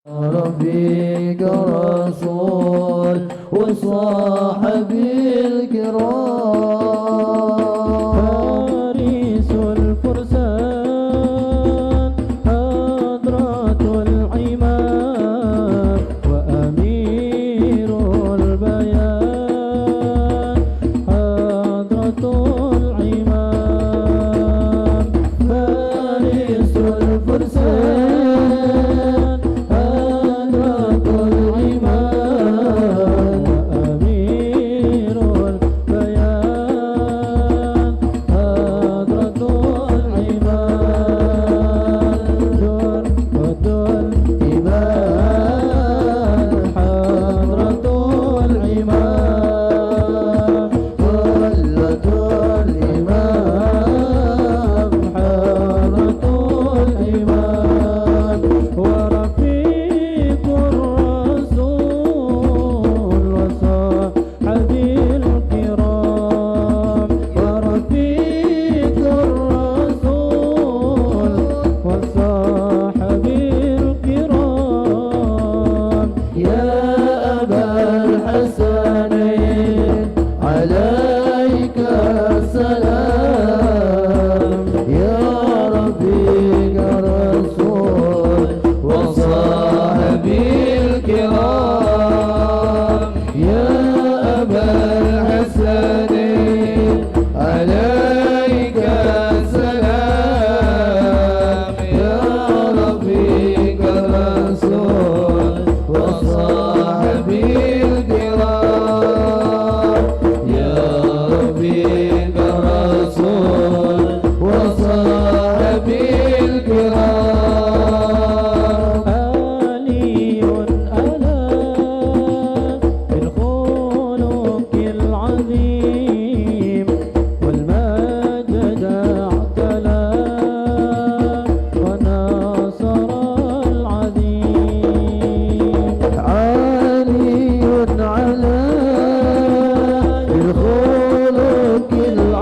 ربك رسول وصاحبي الكرام فارس الفرسان حضرة العماد وأمير البيان حضرة العماد فارس الفرسان حضرة العماد وأمير البيان حضرة العماد درة الإمام حضرة العماد ظلة الإمام حضرة الإمام ورفيق الرسول وصحبه الكرام ورفيق الرسول وصحبه الكرام يا أبا الحسنين عليك السلام يا ربي رسول وصاحبي الكرام يا أبا الحسنين عليك السلام يا ربي رسول وصاحبي الكرام يا ربي رسول وصاحبي الكرام علي ألا بالخلق العظيم والمجد اعتلى وناصر العظيم علي على الخلق العظيم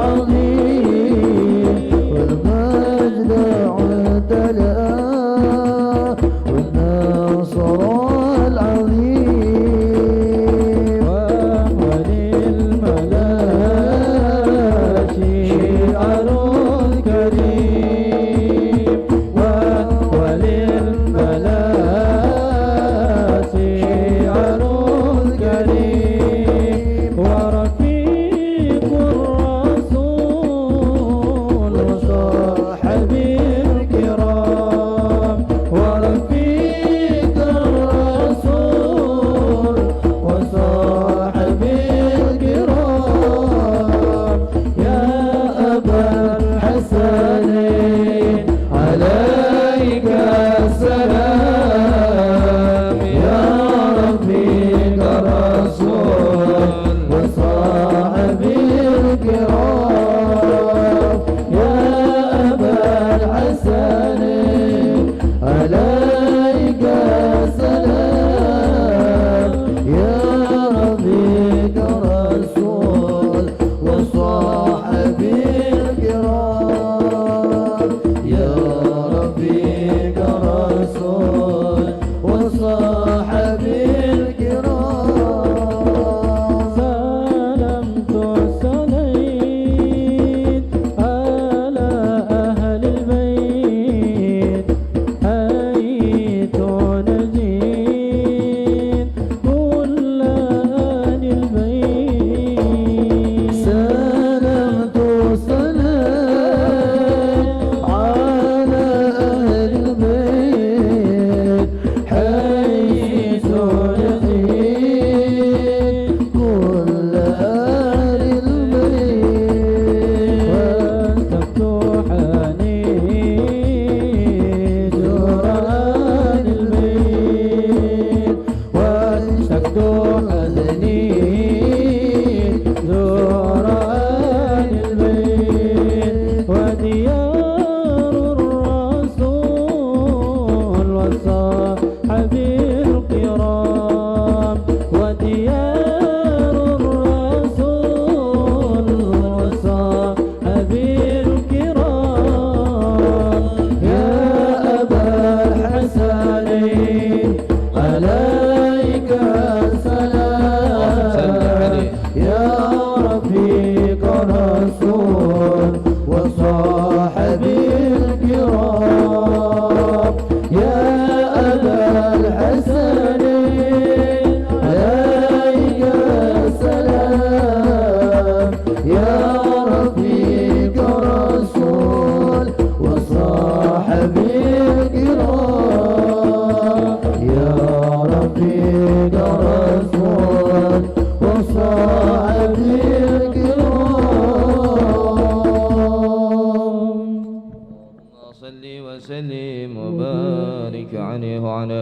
عليه وعلى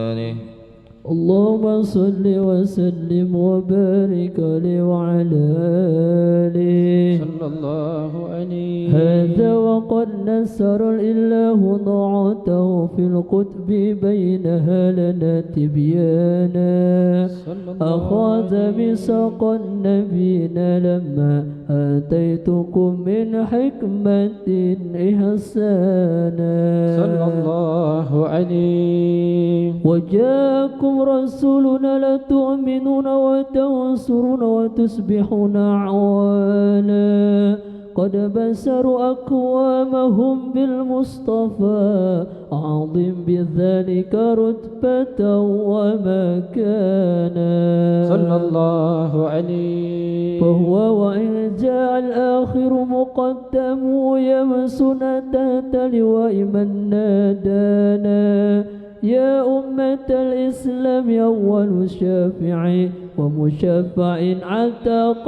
آله. اللهم صل وسلم وبارك عليه وعلى آله صلى الله عليه. هذا وقد نسر الإله ضعته في الكتب بينها لنا تبيانا أخذ بساق النبيين لما آتيتكم من حكمة إحسانا صلى الله عليه. وجاءكم رسولنا لا تؤمنون وتنصرون وتصبحون أعوانا قد بسروا أقوامهم بالمصطفى عظيم بذلك رتبة ومكانا صلى الله عليه. فهو وإن جاء الآخر مقدم يمسنا تحت لواء من نادانا يا أمة الإسلام أول شافع ومشفع عتق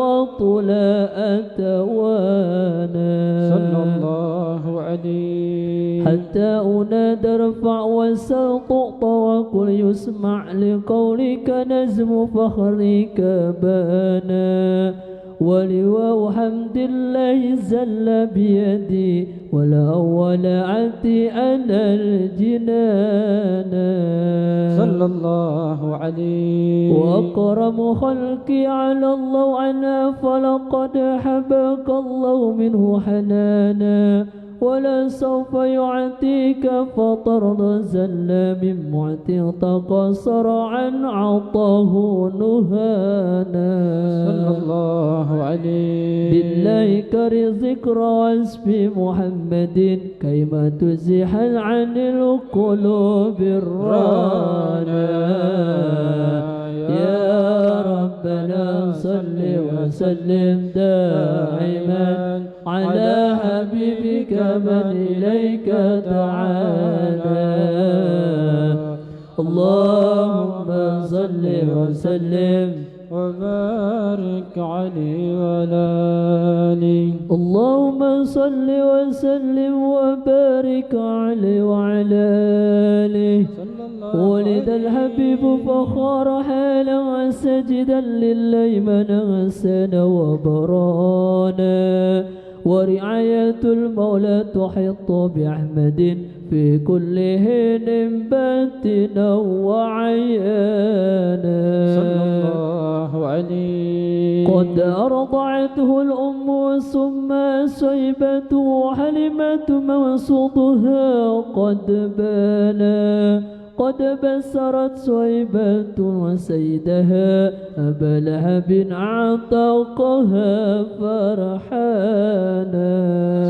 لا أتوانا صلى الله عليه. حتى أنادى ارفع وسل تعطى وقل يسمع لقولك نزم فخرك بانا ولواء حمد الله زل بيدي ولا أول عدي أنا الجنان صلى الله عليه. وأكرم خلقي على الله عنا فلقد حبك الله منه حنانا ولا سوف يعطيك فطرد زل من معت تقصر عن عطاه نهانا صلى الله عليه. بالله كر ذكر واسم محمد كيما تزيح عن القلوب الرانا يا ربنا صل وسلم دائما على حبيبك من إليك دعانا اللهم صل وسلم وبارك عليه وعلى آله. اللهم صل وسلم وبارك عليه وعلى آله. ولد الحبيب فخار حالا سجدا لله من أحسن وبرانا ورعاية المولى تحيط بأحمد في كل حين باتنا وعيانا صلى الله عليه. قد أرضعته الأم ثم سيبته حلمة موسوطها قد بانا قد بسرت سويبة وسيدها أبا لهب عتقها فرحانا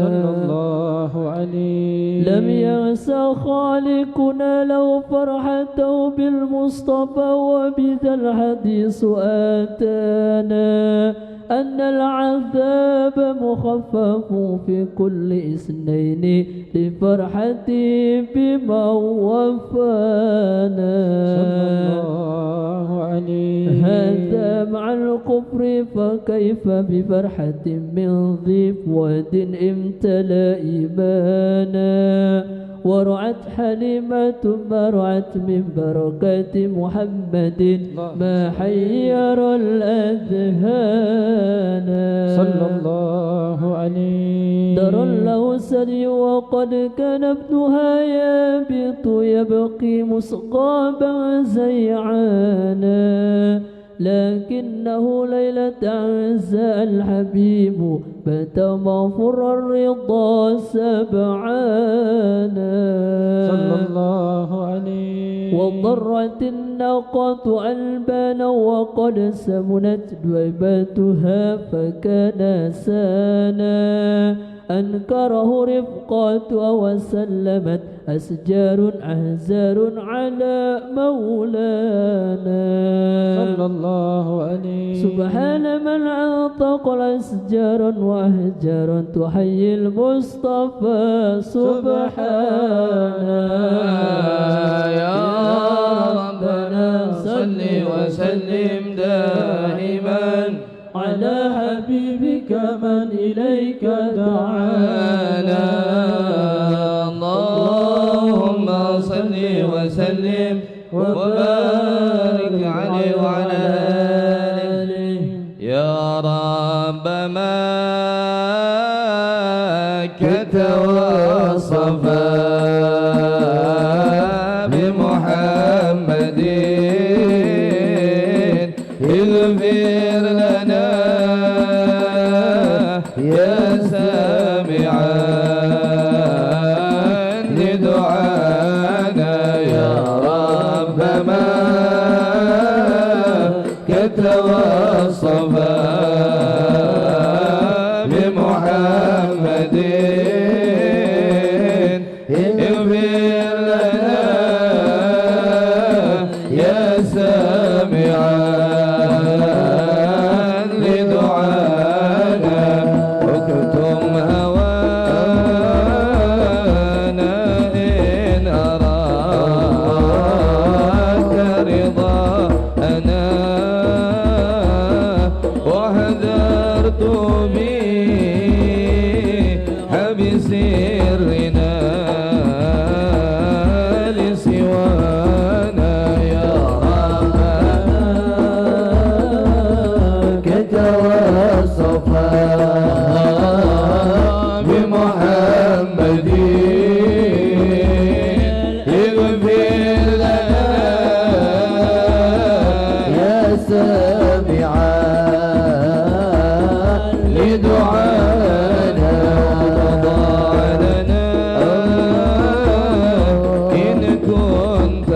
صلى الله عليه. لم يغس خالقنا لو فرحته بالمصطفى وبذا الحديث آتانا أن العذاب مخفف في كل اثنين لفرحتي بما وفانا صلى الله عليه. هذا مع الكفر فكيف بفرحة من ذي فؤاد امتلأ إيمانا ورعت حليمة ما رعت من بركات محمد ما حير الأذهان صلى الله عليه. درى له سري وقد كان ابنها يابط يبقي مسقابا زيعانا لكنه ليلة عزاء الحبيب بات مغفر الرضا سبعانا صلى الله عليه. وضرت الناقة ألبانا وقد سمنت دويبتها فكان سانا أنكره رفقاتها وسلمت أشجار أحزار على مولانا صلى الله عليه. سبحان من أنطق الأشجار وأحجار تحيي المصطفى سبحانا يا ربنا صل وسلم دائما على حبيبك من إليك دعانا اللهم صل وسلم سامعا لدعانا يا رب ما كتوصفا بمحمد اغفر لنا يا سامعا لدعانا اكتم هوانا إن أراك رضاءنا وحذرت بحبس سرنا لسوانا يا ربنا كتوصفا بمحمد اغفر لنا يا سامعا لدعانا وضعنا إن كنت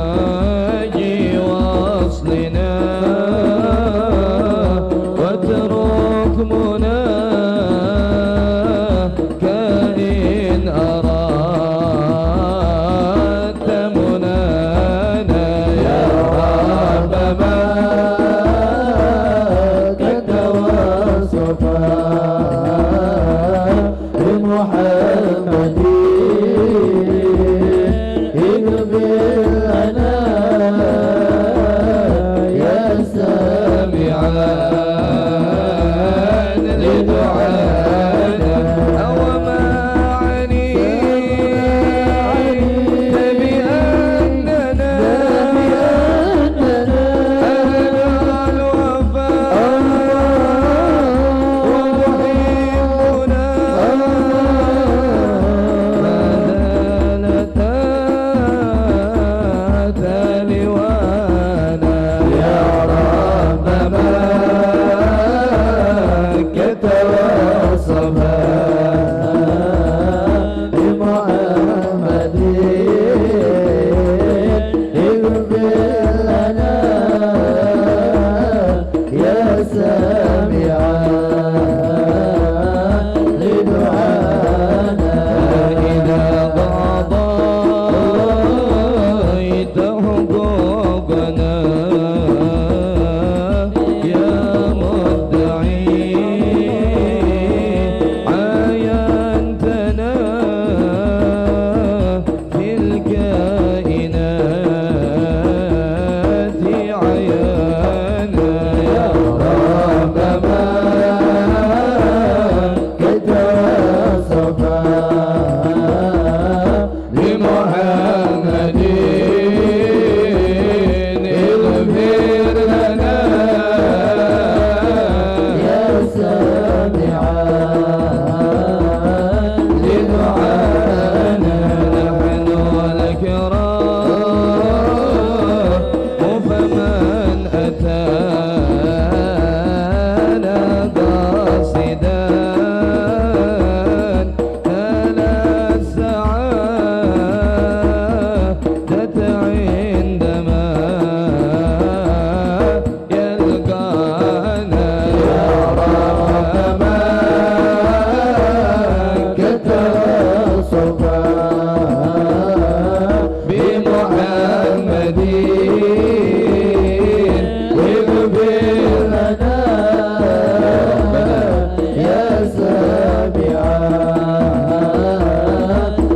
راجي وصلنا واترك مناك إن أردت منانا يا رب ما كتوصفا بمحمد اغفر لنا يا سامعا لدعانا أوما عنيت بأننا أهل الوفاء ومحبنا ما زالت تلوانا يا رب ما كتوصفا بمحمد اغفر لنا يا سامعا لدعانا إذا قضيت حقوقنا يا مدعي عاينتنا في الكائنات عيانا يا رب ما كتوصفا بمحمد اغفر لنا يا سامعا لدعانا نحن الكرام فمن أتانا قاصدا نال السعادة عندما يلقانا يا رب ما كتوصفا بمحمد اغفر لنا يا سامعا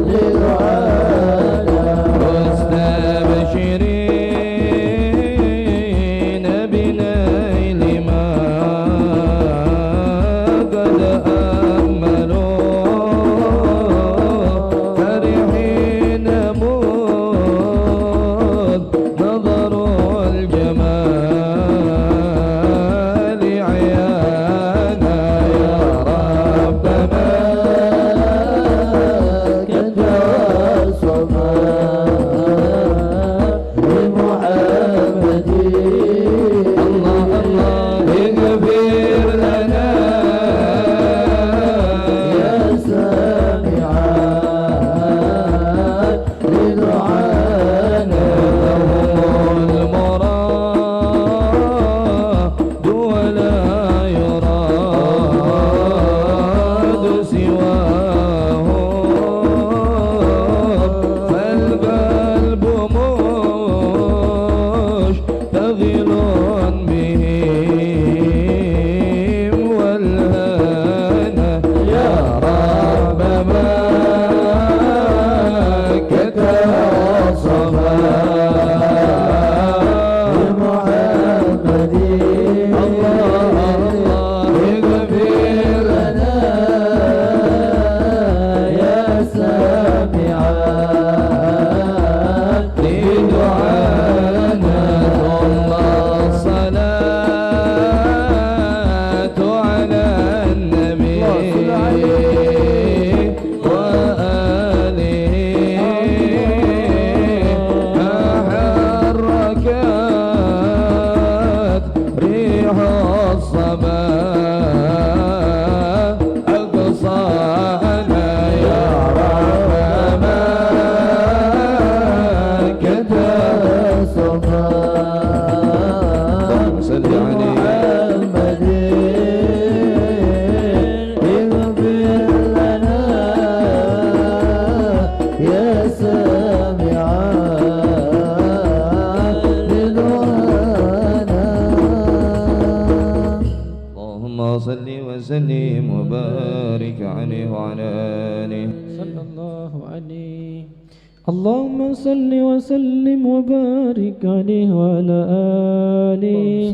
لدعانا مستبشرين بنيل ما قد أملوا فرحين موت نظروا الجمال عيانا يا رب ما كتوصفا بمحمد. الله الله اغفر لنا يا سامعا لدعانا يا رب ما كتوصفا بمحمد اغفر لنا يا سامعا لدعانا. مستبشرين بنيل ما قد أملوا فرحين موت نظروا الجمال عيانا يا رب ما كتوصفا بمحمد اغفر لنا يا سامعا لدعانا يا رب ما وسلم وبارك عليه وعلى آله صلى الله عليه. اللهم صل وسلم وبارك عليه وعلى آله.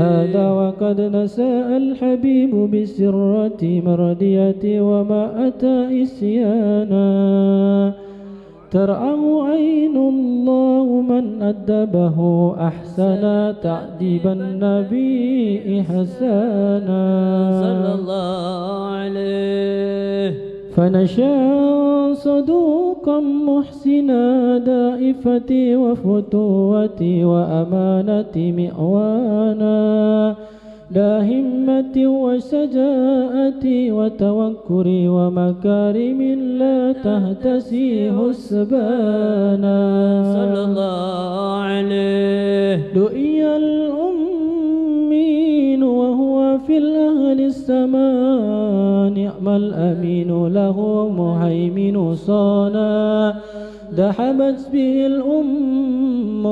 هذا وقد نساء الحبيب بسرة مردية وما أتى إسيانا. ترعاه عين الله من أدبه أحسن تأديب النبي حسنا صلى الله عليه. فنشا صدوقا محسنا دائفتي وفتوتي وأمانتي مئوانا لا همة وشجاعتي وتوكري ومكارم لا تهتسي حسبانا صلى الله عليه. دعي الأمين وهو في الأهل السماء نعم الأمين له مهيمن صانا دحمت به الأم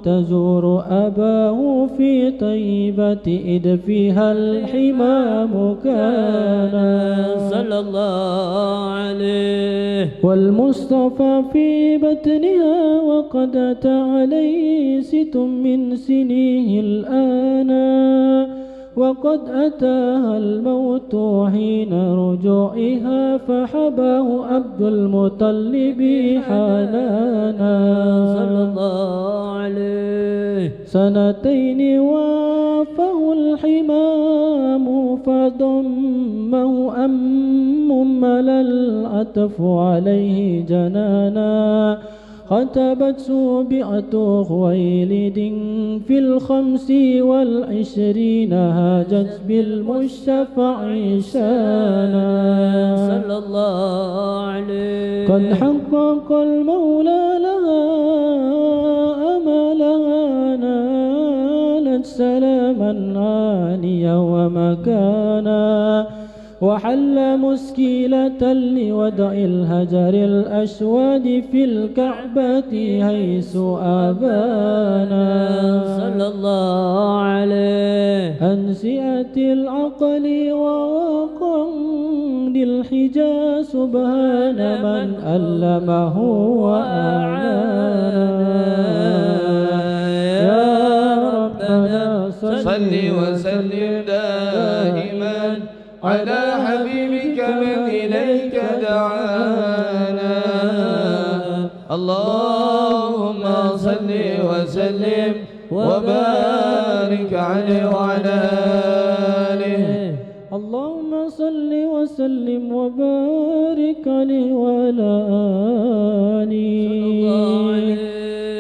تزور أباه في طيبة إذ فيها الحمام كان صلى الله عليه. والمصطفى في بطنها وقد أتى عليه 6 من سنيه الآن وقد أتاها الموت حين رجوعها فحباه عبد المطلب حنانا صلى الله عليه. 2 وافه الحمام فضمه أم ملا العطف عليه جنانا خطبته بئة خويلد في 25 هاجت بالمشفع شانا صلى الله عليه. قد حقق المولى لها أملها نالت سلاما عاليا ومكانا وحل مسكيلة لودع الهجر الأسود في الكعبة حيث أبانا صلى الله عليه. أنسئة العقل ووقند الحجى سبحان من ألمه وأعلانا يا ربنا صل وسلم دائما على حبيبك من إليك دعانا اللهم صل وسلم وبارك عليه وعلى آله اللهم صل وسلم وبارك عليه وعلى آله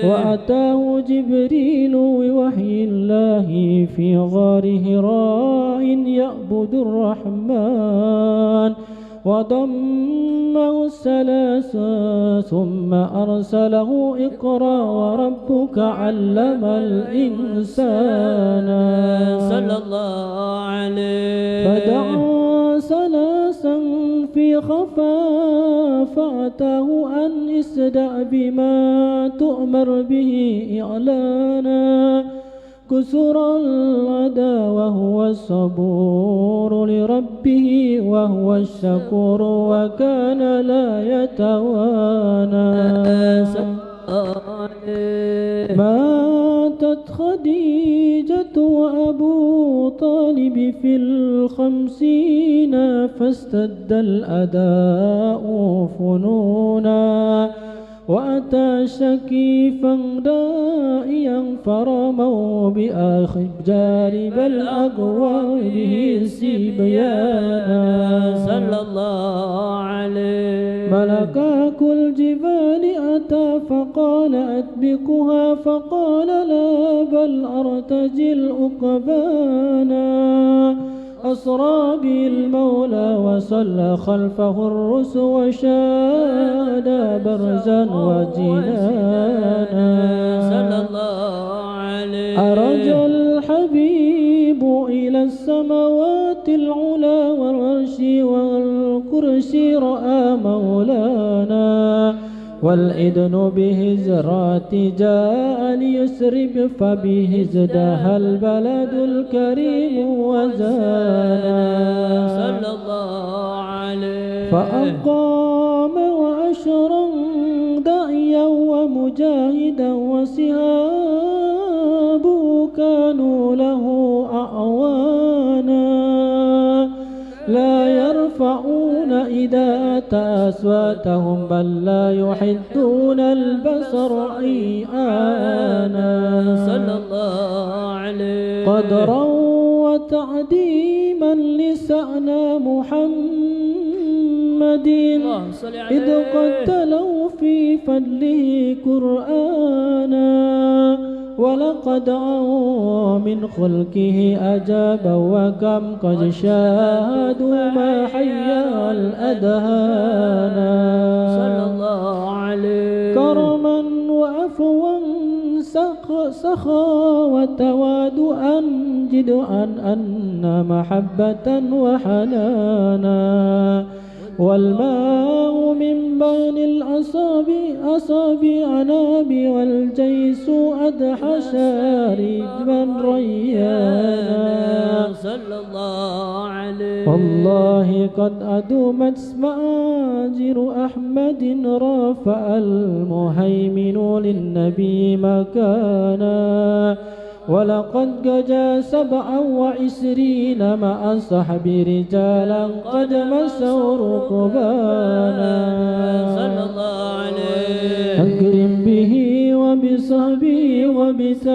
وأتاه جبريل بوحي الله في غار هراء يعبد الرحمن وضمه 3 ثم أرسله اقرأ وربك علم الإنسان صلى الله عليه. فدعا 3 في خفا فأتاه أن استدع بما تؤمر به إعلانا كسر العدا وهو الصبور لربه وهو الشكور وكان لا يتوانى ماتت خديجة وأبو طالب في 50 فاستد الأداء فنونا وأتى شكيفا دائيا فرموا بأخي جارب الأقوى به سبيانا صلى الله عليه. ملكاك الجبال أتى فقال أدبكها فقال لا بل أرتجي الأقبانا أسرى به المولى وصلى خلفه الرس وشاد برزا وجنانا صلى الله عليه. أرج الحبيب إلى السماوات العلا والعرش والكرسي رأى مولانا والإذن بهجرات جاء ليسرب فبهزدها البلد الكريم وزانا صلى الله عليه فأقام وأشرا داعيا ومجاهدا وسهابه كانوا له أعوانا لا يرفعون إذا أتى أصواتهم بل لا يحدون البصر عيانا صلى الله عليه قدرا وتعديما لسعنا محمد إذ قد تلوا في فضله قرآنا ولقد عوا من خلقه أجابا وكم قد شاهدوا ما حيا الأذهانا صلى الله عليه كرما وعفوا سخا وتوادؤا جدعا أن محبة وحنانا والماء من بين الأصابع نابي والجيش أدحى شاربا ريانا صلى الله عليه والله قد أدومت مآجر أحمد رافع المهيمن للنبي مكانا ولقد جاء 27 مع صحب رجالا قد مسوا ركبانا صلى الله عليه أكرم به وبصحبه وبتابع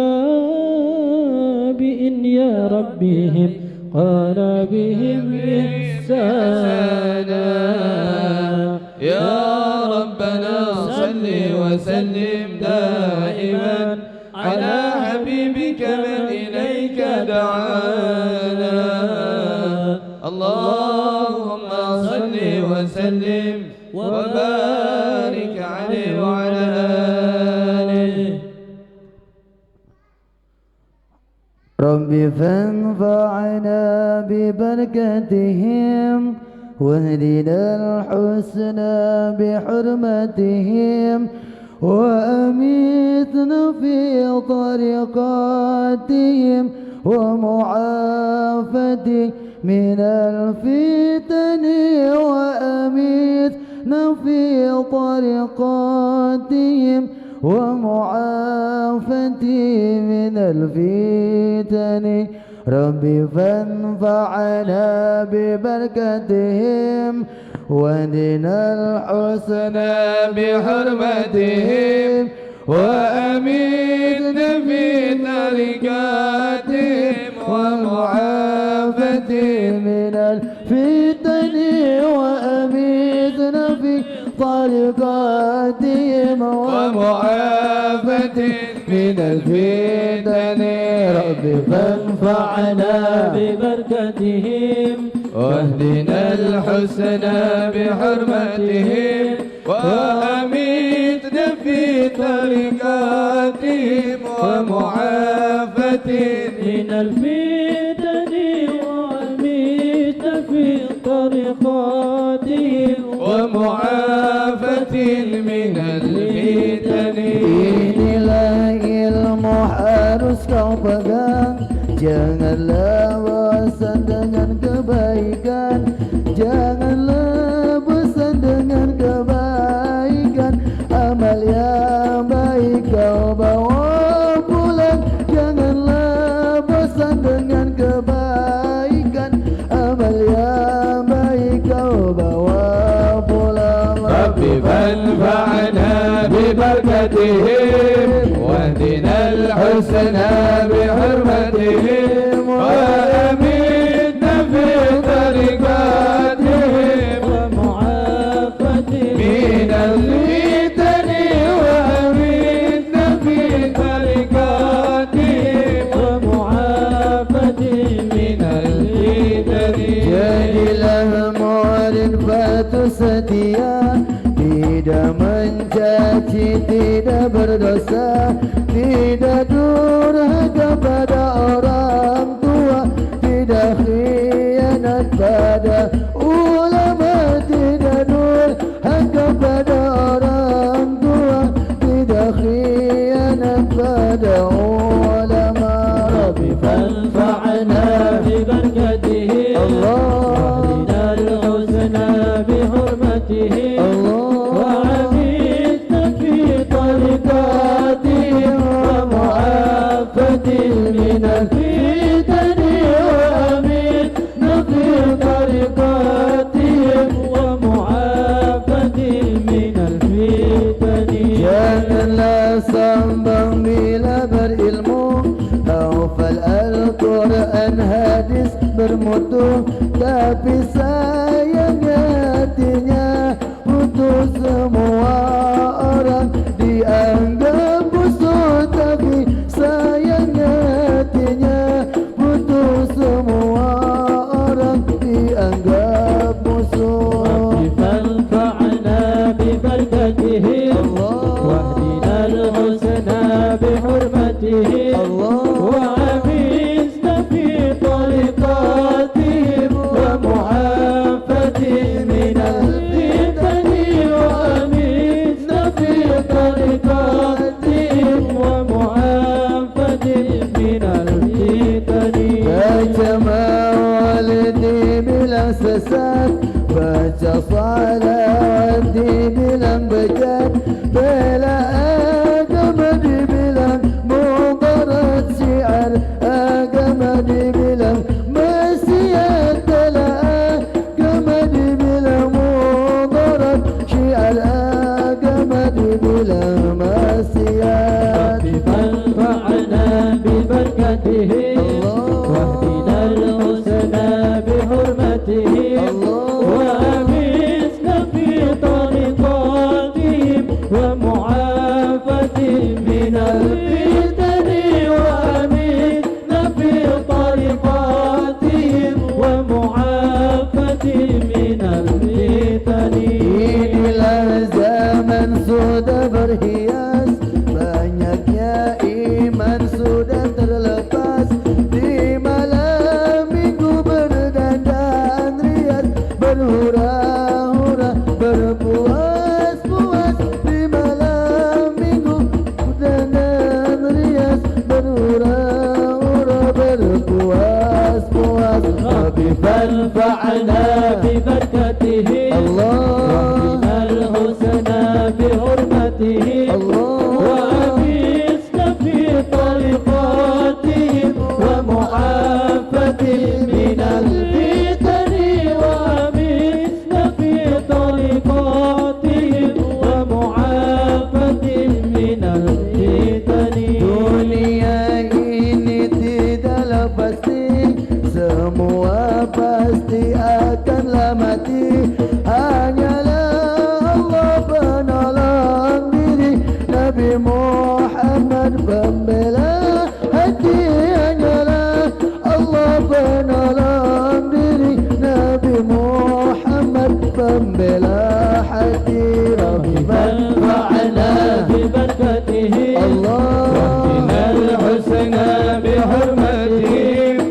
يا ربهم قال بهم إحسانا يا ربنا صل وسلم دائما على حبيبك من إليك دعانا اللهم صل وسلم وبارك عليه وعلى آله رب فانفعنا ببركتهم واهدنا الحسنى بحرمتهم وأميتنا في طريقاتهم ومعافتي من الفتن وأميتنا في طريقاتهم ومعافتي من الفتن ربي فانفعنا ببركتهم واهدنا الحسنى بحرمتهم وأميتنا في طريقاتهم ومعافتي من الفتن وأميتنا في طريقاتهم ومعافتي من الفتن ربي فانفعنا ببركتهم واهدنا الحسنى بحرمتهم وأميتنا في طريقاتهم ومعافتهم من الفتن وأميتنا في طريقاتهم ومعافتهم من الفتن. Inilah ilmu harus kau pegang, janganlah bosan dengan kebaikan, janganlah bosan dengan kebaikan. Amal yang baik kau bawa pulang, janganlah bosan dengan kebaikan. Amal yang baik kau bawa pulang. Rabbi fanfa'na ببركتهم واهدنا الحسنى بحرمتهم وأميتنا في طريقاتهم ومعافتهم من الفتن وأميتنا في طريقاتهم ومعافتهم من الفتن. Jadilah murid batu setia, tidak mencaci, tidak berdosa, tidak durhaka pada orang tua, tidak khianat pada ulama, tidak durhaka pada orang tua. sesat. Baca salawat dibilang bejat, bela agama dibilang mudarat, syiar agama dibilang maksiat, bela agama dibilang mudarat, syiar agama dibilang maksiat. فانفعنا ببركته واهدنا الحسنى بحرمته وأمسنا في طريقاتهم ومعافاة من الفتن وأمسنا في طريقاتهم ومعافاة من الفتن. Inilah zaman sudah berhias, banyaknya iman sudah terlepas. Di malam minggu berdandan rias, berhura-hura berpuas-puas. Di malam minggu berdandan rias, berhura-hura berpuas-puas. Tapi فانفعنا ببركته واهدنا الحسنى بحرمته وأمسنا في طريقاتهم ومعافاة من الفتن وأمسنا في طريقاتهم ومعافاة من الفتن. dunia ini tidaklah pasti, semua pasti akanlah mati. Hanyalah Allah penolong diri, Nabi Muhammad pembela hati. Hanyalah Allah penolong diri, Nabi Muhammad pembela hati. Rabbi فانفعنا ببركته واهدنا الحسنى بحرمته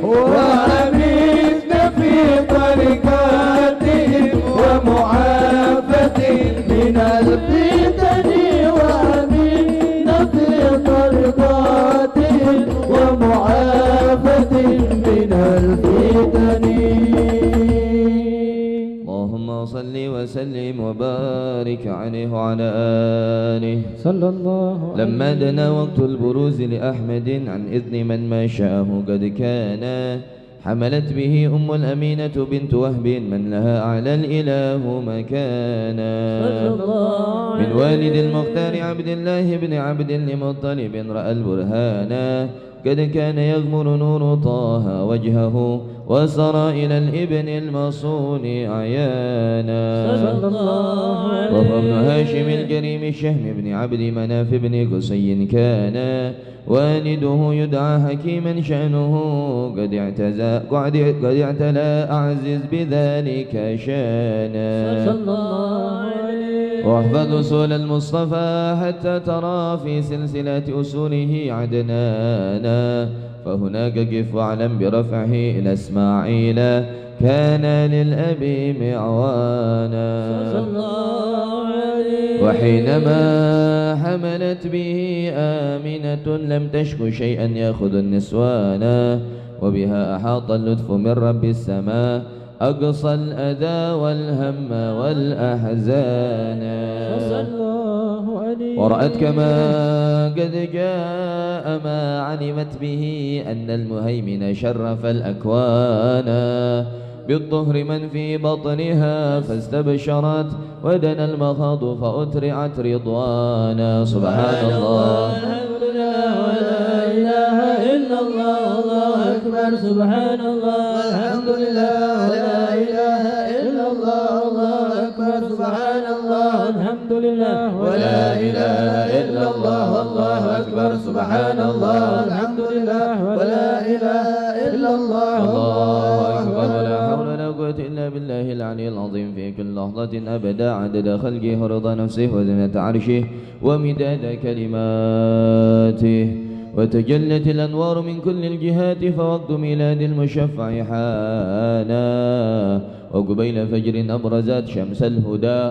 وأمسنا في طريقاتهم ومعافاة من الفتن وأمنا في طريقاتهم ومعافاة من الفتن. اللهم صل وسلم وبارك عليه وعلى آله. صلى الله عليه لما دنا وقت البروز لأحمد عن إذن من ما شاءه قد كان، حملت به أم الأمينة بنت وهب من لها أعلى الإله مكانا. من والد المختار عبد الله بن عبد المطلب رأى البرهانا، قد كان يغمر نور طه وجهه وسرى إلى الابن المصون عيانا. وهو ابن هاشم الكريم الشهم بن عبد مناف بن قصي كان، والده يدعى حكيما شأنه قد اعتلى أعزز بذلك شانا. واحفظ أصول المصطفى حتى ترى في سلسلة أصوله عدنانا، فهناك قف واعلم برفعه إلى إسماعيل كان للأب معوانا. وحينما حملت به آمنة لم تشك شيئا يأخذ النسوانا، وبها أحاط اللطف من رب السماء أقصى الأذى والهم والأحزان. ورأت كما قد جاء ما علمت به أن المهيمن شرف الأكوان، بالطهر من في بطنها فاستبشرت ودنا المخاض فأترعت رضوانا. سبحان الله الحمد لله ولا إله إلا الله والله أكبر. سبحان الله الحمد لله ولا إله إلا الله والله أكبر. سبحان الله الحمد لله ولا إله إلا الله والله أكبر. سبحان الله الحمد لله ولا إله إلا الله الله أكبر. ولا حول ولا قوة إلا بالله العلي العظيم في كل لحظة أبدا عدد خلقه ورضا نفسه وزنة عرشه ومداد كلماته. وتجلت الأنوار من كل الجهات فوقت ميلاد المشفع حانا، وقبيل فجر أبرزت شمس الهدى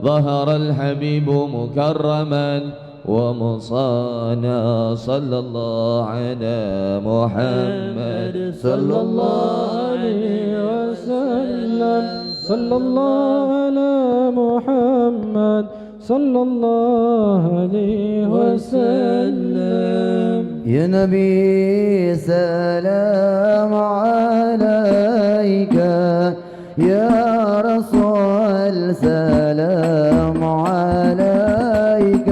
ظهر الحبيب مكرما ومصانا. صلى الله على محمد صلى الله عليه وسلم. صلى الله على محمد صلى الله عليه وسلم. يا نبي سلام عليك، يا رسول سلام عليك،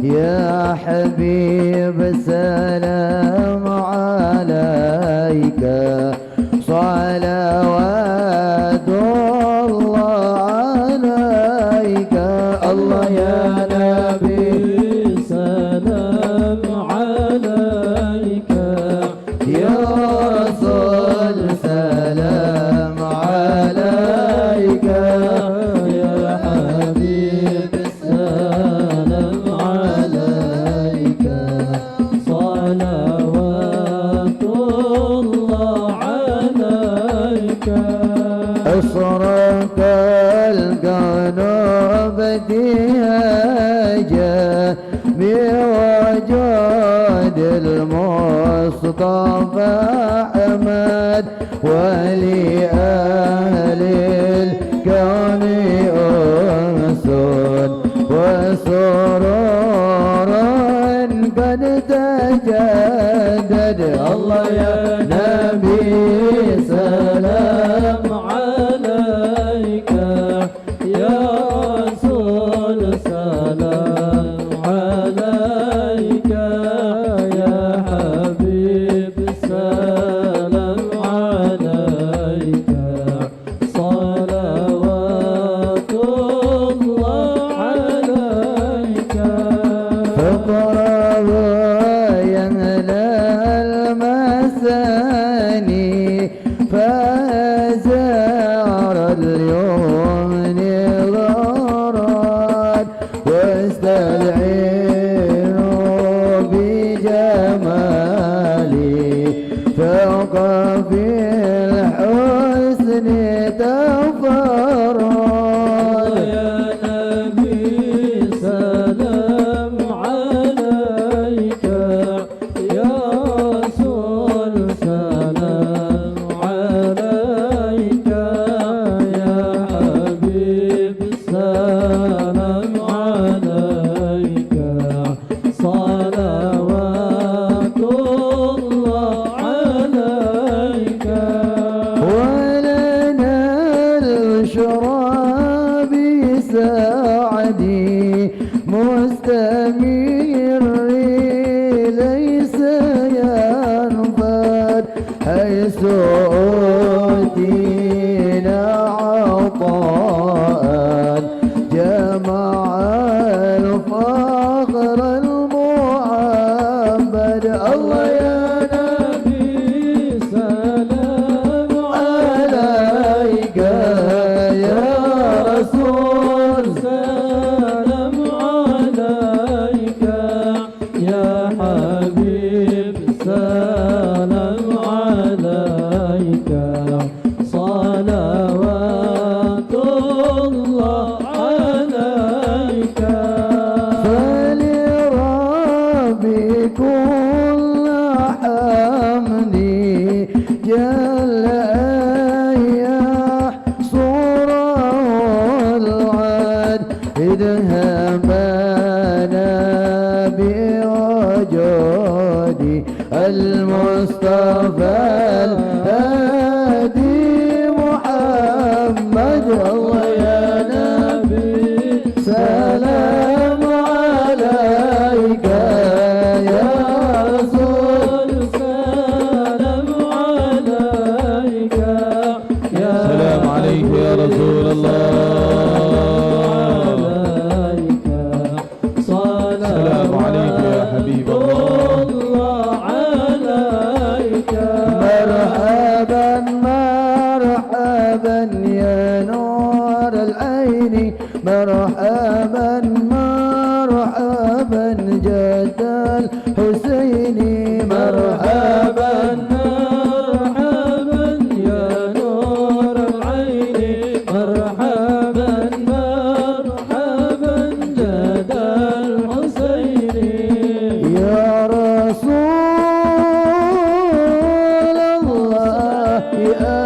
يا حبيب سلام عليك، صلوات الله عليك. الله يا نبي سلام عليك، يا رسول سلام عليك، يا حبيب سلام عليك، صلوات الله عليك. أشرق القلوب دياجة بوجود المصطفى أحمد، ولأهل الكون أنس وسرور قد تجدد. الله يا نبي سلام عليك، يا رسول سلام عليك، يا حبيب سلام عليك، صلوات الله عليك. فقرأ يملأ المساني، فزار اليمن ضرات، واستدعينوا بجمالي، فوق في الحسن تفرد. يا نبي سلام عليك، يا رسول سلام عليك، يا حبيب سلام عليك، صلوات الله عليك. ولنا الشراب سعدي مستمر ليس ينفد، حيث أوتينا عطاء جمع الفخر المعبد. الله يا نبي سلام عليك، يا رسول سلام عليك، يا حبيب سلام عليك، صلوات الله عليك. فلربي كل حمدي جل أن يحصره العد، إذ همنا بوجودي المصطفى الهادي محمد. الله يا نبي سلام عليك، يا رسول سلام عليك، يا السلام عليك يا رسول الله. السلام عليك يا حبيب الله. عليك. مرحبا مرحبا يا نور العين، مرحبا مرحبا جد الحسين، مرحبا مرحبا يا نور العين، مرحبا مرحبا جد الحسين. يا رسول الله يا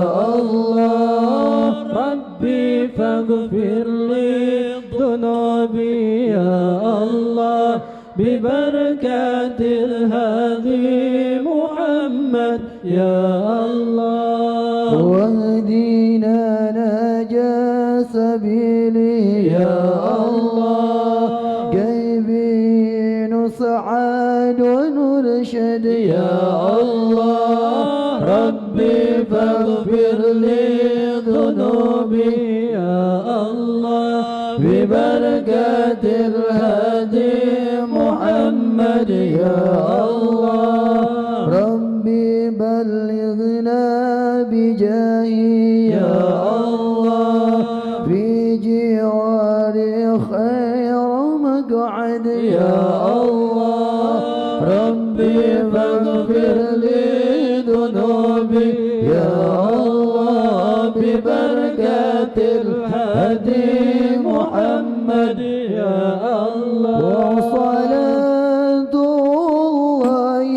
الله ربي فاغفر لي ذنوبي يا الله ببركة الهادي محمد يا الله واهدنا نجا سبيلي يا الله جايبين صعاد ونرشد يا الله ربي فاغفر لي ذنوبي يا الله ببركة الهادي محمد يا الله ربي بلغنا بجاهي يا الله في جوار خير مقعد يا الله ربي فاغفر لي ذنوبي يا الله ببركة الهادي محمد يا الله وصلاة الله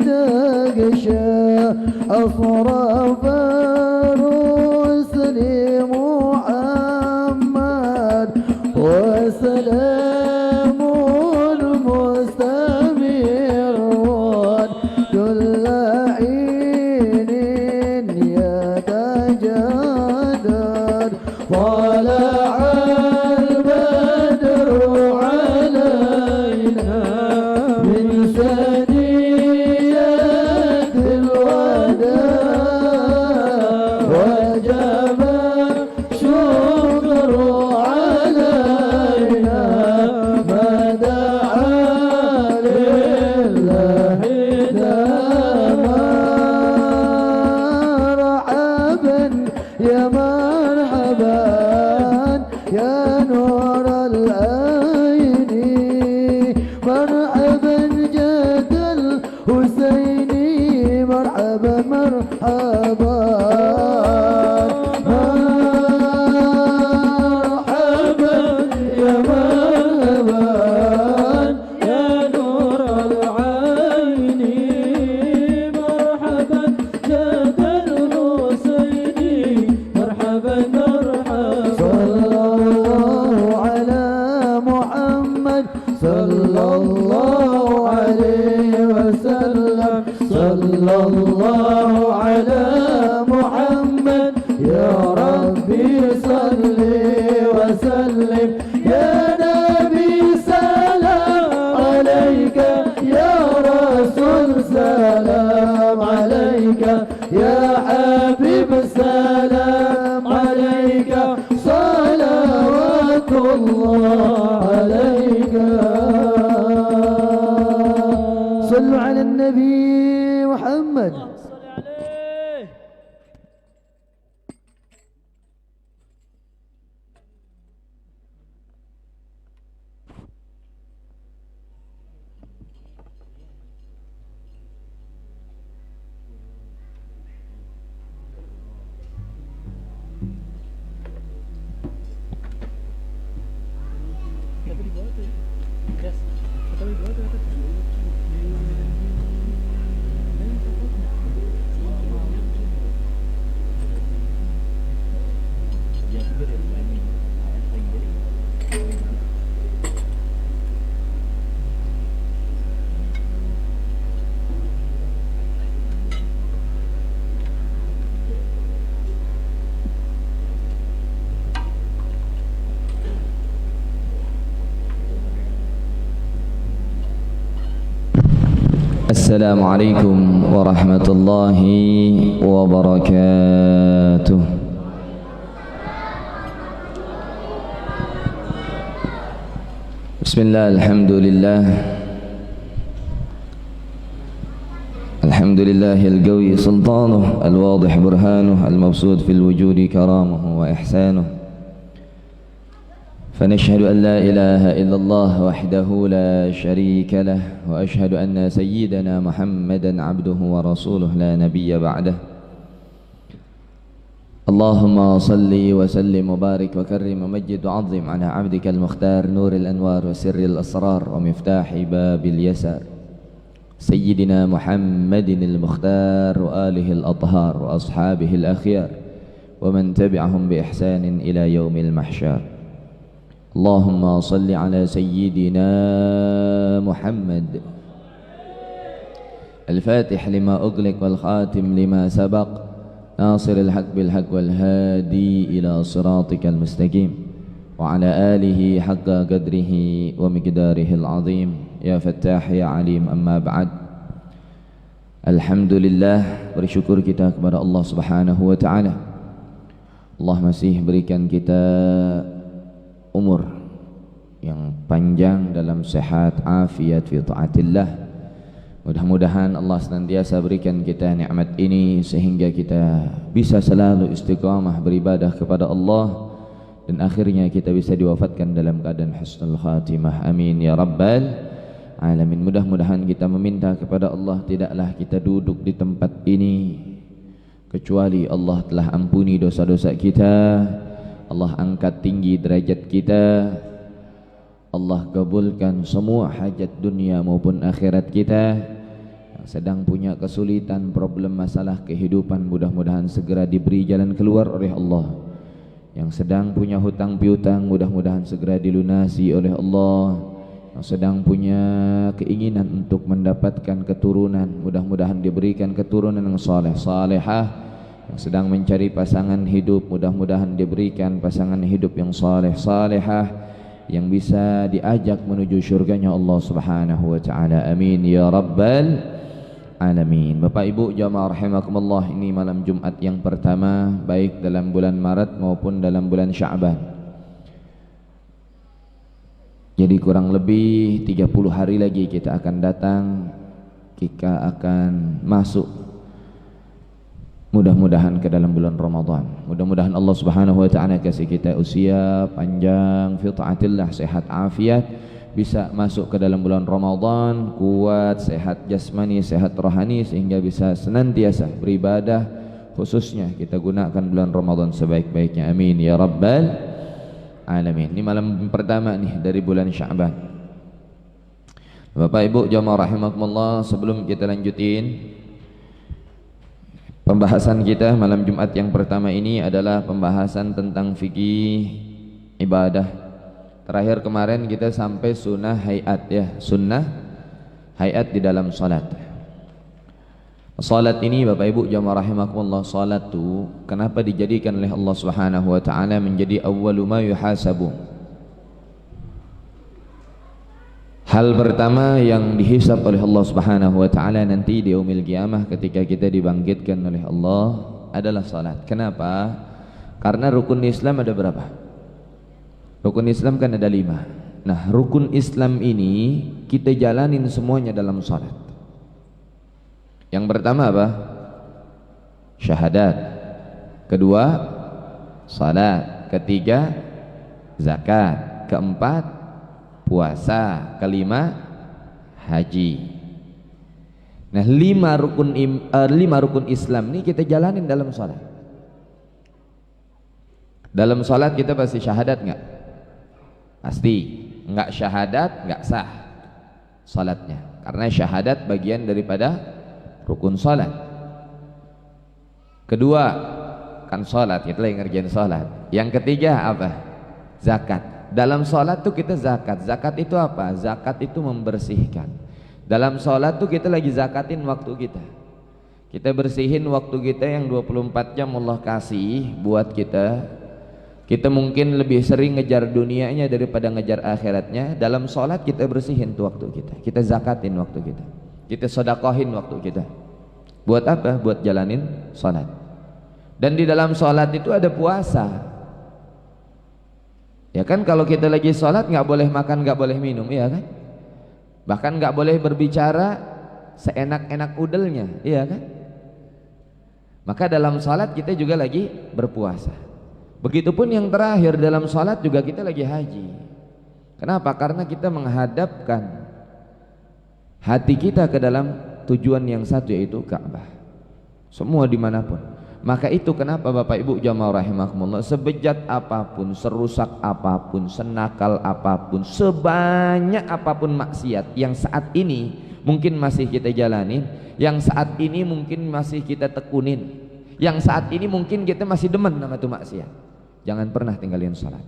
تغشى أصراف الرسل محمد وسلام مستمر كل حين يتجدد طلع البدر علينا من ثنيات الوداع وجب الشكر علينا ما دعا لله داما مرحبا يا مرحبا يا نور العين مرحبا جد الحسيني مرحبا مرحبا مرحبا يا مرحبا يا نور العين مرحبا جد الحسيني مرحبا مرحبا صلى الله على محمد صلى الله عليه وسلم صلى الله على محمد يا ربي صل وسلم يا نبي سلام عليك يا رسول سلام عليك يا حبيب سلام عليك صلوات الله عليك صلوا على النبي محمد السلام عليكم ورحمة الله وبركاته. بسم الله الحمد لله الحمد لله القوي سلطانه الواضح برهانه المبسوط في الوجود كرامه وإحسانه فنشهد أن لا إله إلا الله وحده لا شريك له وأشهد أن سيدنا محمدا عبده ورسوله لا نبي بعده اللهم صل وسلم وبارك وكرم ومجد وعظم على عبدك المختار نور الأنوار وسر الأسرار ومفتاح باب اليسار سيدنا محمد المختار وآله الأطهار وأصحابه الأخيار ومن تبعهم بإحسان إلى يوم المحشر. اللهم صل على سيدنا محمد الفاتح لما أغلق والخاتم لما سبق ناصر الحق بالحق والهادي إلى صراطك المستقيم وعلى آله حق قدره ومقداره العظيم يا فتاح يا عليم. أما بعد, alhamdulillah, bersyukur kita kepada Allah Subhanahu wa taala. Allah masih berikan kita umur yang panjang dalam sehat afiat fi taatillah. Mudah-mudahan Allah senantiasa berikan kita nikmat ini sehingga kita bisa selalu istiqamah beribadah kepada Allah dan akhirnya kita bisa diwafatkan dalam keadaan husnul khatimah. Amin ya rabbal alamin. Mudah-mudahan kita meminta kepada Allah, tidaklah kita duduk di tempat ini kecuali Allah telah ampuni dosa-dosa kita, Allah angkat tinggi derajat kita, Allah kabulkan semua hajat dunia maupun akhirat kita. Yang sedang punya kesulitan, problem, masalah kehidupan, mudah-mudahan segera diberi jalan keluar oleh Allah. Yang sedang punya hutang piutang, mudah-mudahan segera dilunasi oleh Allah. Yang sedang punya keinginan untuk mendapatkan keturunan, mudah-mudahan diberikan keturunan yang saleh salehah. Yang sedang mencari pasangan hidup, mudah-mudahan diberikan pasangan hidup yang saleh salehah, yang bisa diajak menuju syurganya Allah Subhanahu wa taala. Amin ya rabbal alamin. Bapak Ibu jamaah rahimakumullah, ini malam Jumat yang pertama baik dalam bulan Maret maupun dalam bulan Sya'ban. Jadi kurang lebih 30 hari lagi kita akan datang, kita akan masuk mudah-mudahan ke dalam bulan Ramadan. Mudah-mudahan Allah Subhanahu wa taala kasih kita usia panjang fi taatillah, sehat afiat, bisa masuk ke dalam bulan Ramadan kuat, sehat jasmani, sehat rohani, sehingga bisa senantiasa beribadah, khususnya kita gunakan bulan Ramadan sebaik-baiknya. Amin ya rabbal alamin. Ini malam pertama nih dari bulan Sya'ban. Bapak Ibu jamaah rahimakumullah, sebelum kita lanjutin pembahasan kita malam Jumat yang pertama ini adalah pembahasan tentang fikih ibadah. Terakhir kemarin kita sampai sunnah hayat ya, sunnah hayat di dalam salat. Salat ini Bapak Ibu jamaah rahimakumullah, salat itu kenapa dijadikan oleh Allah Subhanahu wa taala menjadi awwalu ma yuhasabu? Hal pertama yang dihisab oleh Allah Subhanahu wa taala nanti di yaumil qiyamah ketika kita dibangkitkan oleh Allah adalah salat. Kenapa? Karena rukun Islam ada berapa? Rukun Islam kan ada 5. Nah, rukun Islam ini kita jalanin semuanya dalam salat. Yang pertama apa? Syahadat. Kedua, salat. Ketiga, zakat. Keempat, puasa. Kelima, haji. Nah, 5 rukun Islam ini kita jalanin dalam salat. Dalam salat kita pasti syahadat enggak? Pasti. Enggak syahadat enggak sah salatnya, karena syahadat bagian daripada rukun salat. Kedua kan salat, kita lagi ngerjain salat. Yang ketiga apa? Zakat. Dalam salat tuh kita zakat. Zakat itu apa? Zakat itu membersihkan. Dalam salat tuh kita lagi zakatin waktu kita. Kita bersihin waktu kita yang 24 jam Allah kasih buat kita. Kita mungkin lebih sering ngejar dunianya daripada ngejar akhiratnya. Dalam sholat kita bersihin tuh waktu kita, kita zakatin waktu kita, kita sodakohin waktu kita. Buat apa? Buat jalanin sholat. Dan di dalam sholat itu ada puasa. Ya kan, kalau kita lagi sholat nggak boleh makan, nggak boleh minum, iya kan? Bahkan nggak boleh berbicara seenak-enak udelnya, iya kan? Maka dalam sholat kita juga lagi berpuasa. Begitupun yang terakhir dalam salat juga kita lagi haji. Kenapa? Karena kita menghadapkan hati kita ke dalam tujuan yang satu, yaitu Ka'bah. Semua dimanapun. Maka itu kenapa Bapak Ibu jamaah rahimakumullah, sebejat apapun, serusak apapun, senakal apapun, sebanyak apapun maksiat yang saat ini mungkin masih kita jalanin, yang saat ini mungkin masih kita tekunin, yang saat ini mungkin kita masih demen sama tuh maksiat. Jangan pernah tinggalin salat.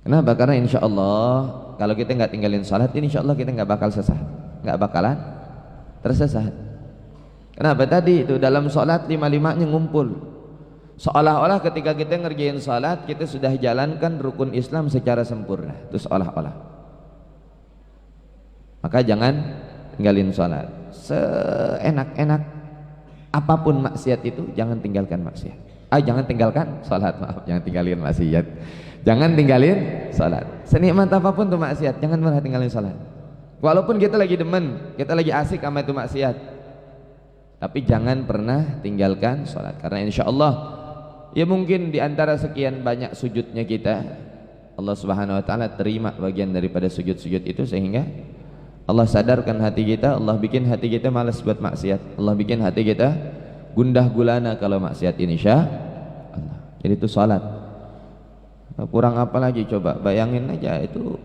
Kenapa? Karena insya Allah kalau kita nggak tinggalin salat, insya Allah kita nggak bakal sesat, nggak bakalan tersesat. Kenapa? Tadi itu dalam salat 5-5-nya ngumpul. Seolah-olah ketika kita ngerjain salat kita sudah jalankan rukun Islam secara sempurna. Itu seolah-olah. Maka jangan tinggalin salat. Seenak-enak apapun maksiat itu, jangan tinggalkan maksiat. Jangan tinggalkan salat, maaf, jangan tinggalin maksiat. Jangan tinggalin salat. Senikmat apapun tuh maksiat, jangan pernah tinggalin salat. Walaupun kita lagi demen, kita lagi asik sama itu maksiat, tapi jangan pernah tinggalkan salat. Karena insya Allah ya mungkin di antara sekian banyak sujudnya kita, Allah Subhanahu wa taala terima bagian daripada sujud-sujud itu, sehingga Allah sadarkan hati kita, Allah bikin hati kita malas buat maksiat, Allah bikin hati kita gundah gulana kalau maksiat, insya Allah. Jadi itu salat. Kurang apa lagi coba? Bayangin aja itu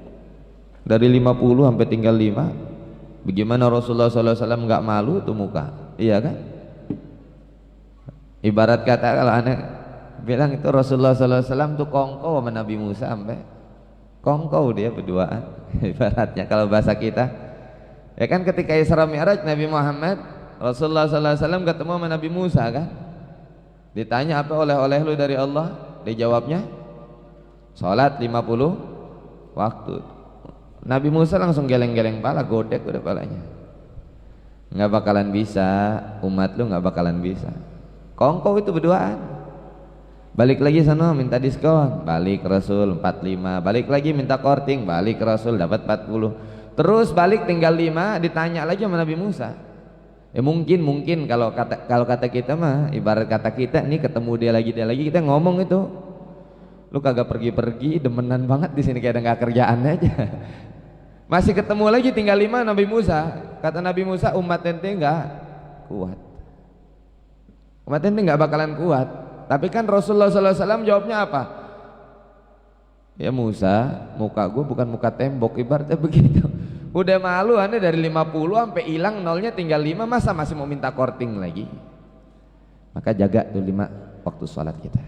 dari 50 sampai tinggal 5. Bagaimana Rasulullah SAW nggak malu tuh muka, iya kan? Ibarat kata kalau aneh bilang itu Rasulullah SAW tuh kongkow sama Nabi Musa, sampai kongkow dia berduaan. Ibaratnya kalau bahasa kita, ya kan ketika Isra Mi'raj Nabi Muhammad Rasulullah SAW ketemu sama Nabi Musa kan, ditanya apa oleh-oleh lu dari Allah, dijawabnya sholat 50 waktu. Nabi Musa langsung geleng-geleng pala, godek udah palanya. Nggak bakalan bisa, umat lu nggak bakalan bisa. Kongkow itu berduaan. Balik lagi sana minta diskon, balik Rasul 45, balik lagi minta korting, balik Rasul dapat 40. Terus balik tinggal 5, ditanya lagi sama Nabi Musa. Ya mungkin kalau kata kita mah, ibarat kata kita nih ketemu dia lagi kita ngomong itu, lu kagak pergi-pergi, demenan banget di sini kayak ada nggak kerjaan aja. Masih ketemu lagi tinggal 5 Nabi Musa. Kata Nabi Musa, umat ente nggak kuat, umat ente nggak bakalan kuat. Tapi kan Rasulullah SAW jawabnya apa? Ya Musa, muka gue bukan muka tembok, ibaratnya begitu. Udah malu anda dari 50 sampai hilang nolnya tinggal 5, masa masih mau minta korting lagi? Maka jaga tuh 5 waktu sholat kita.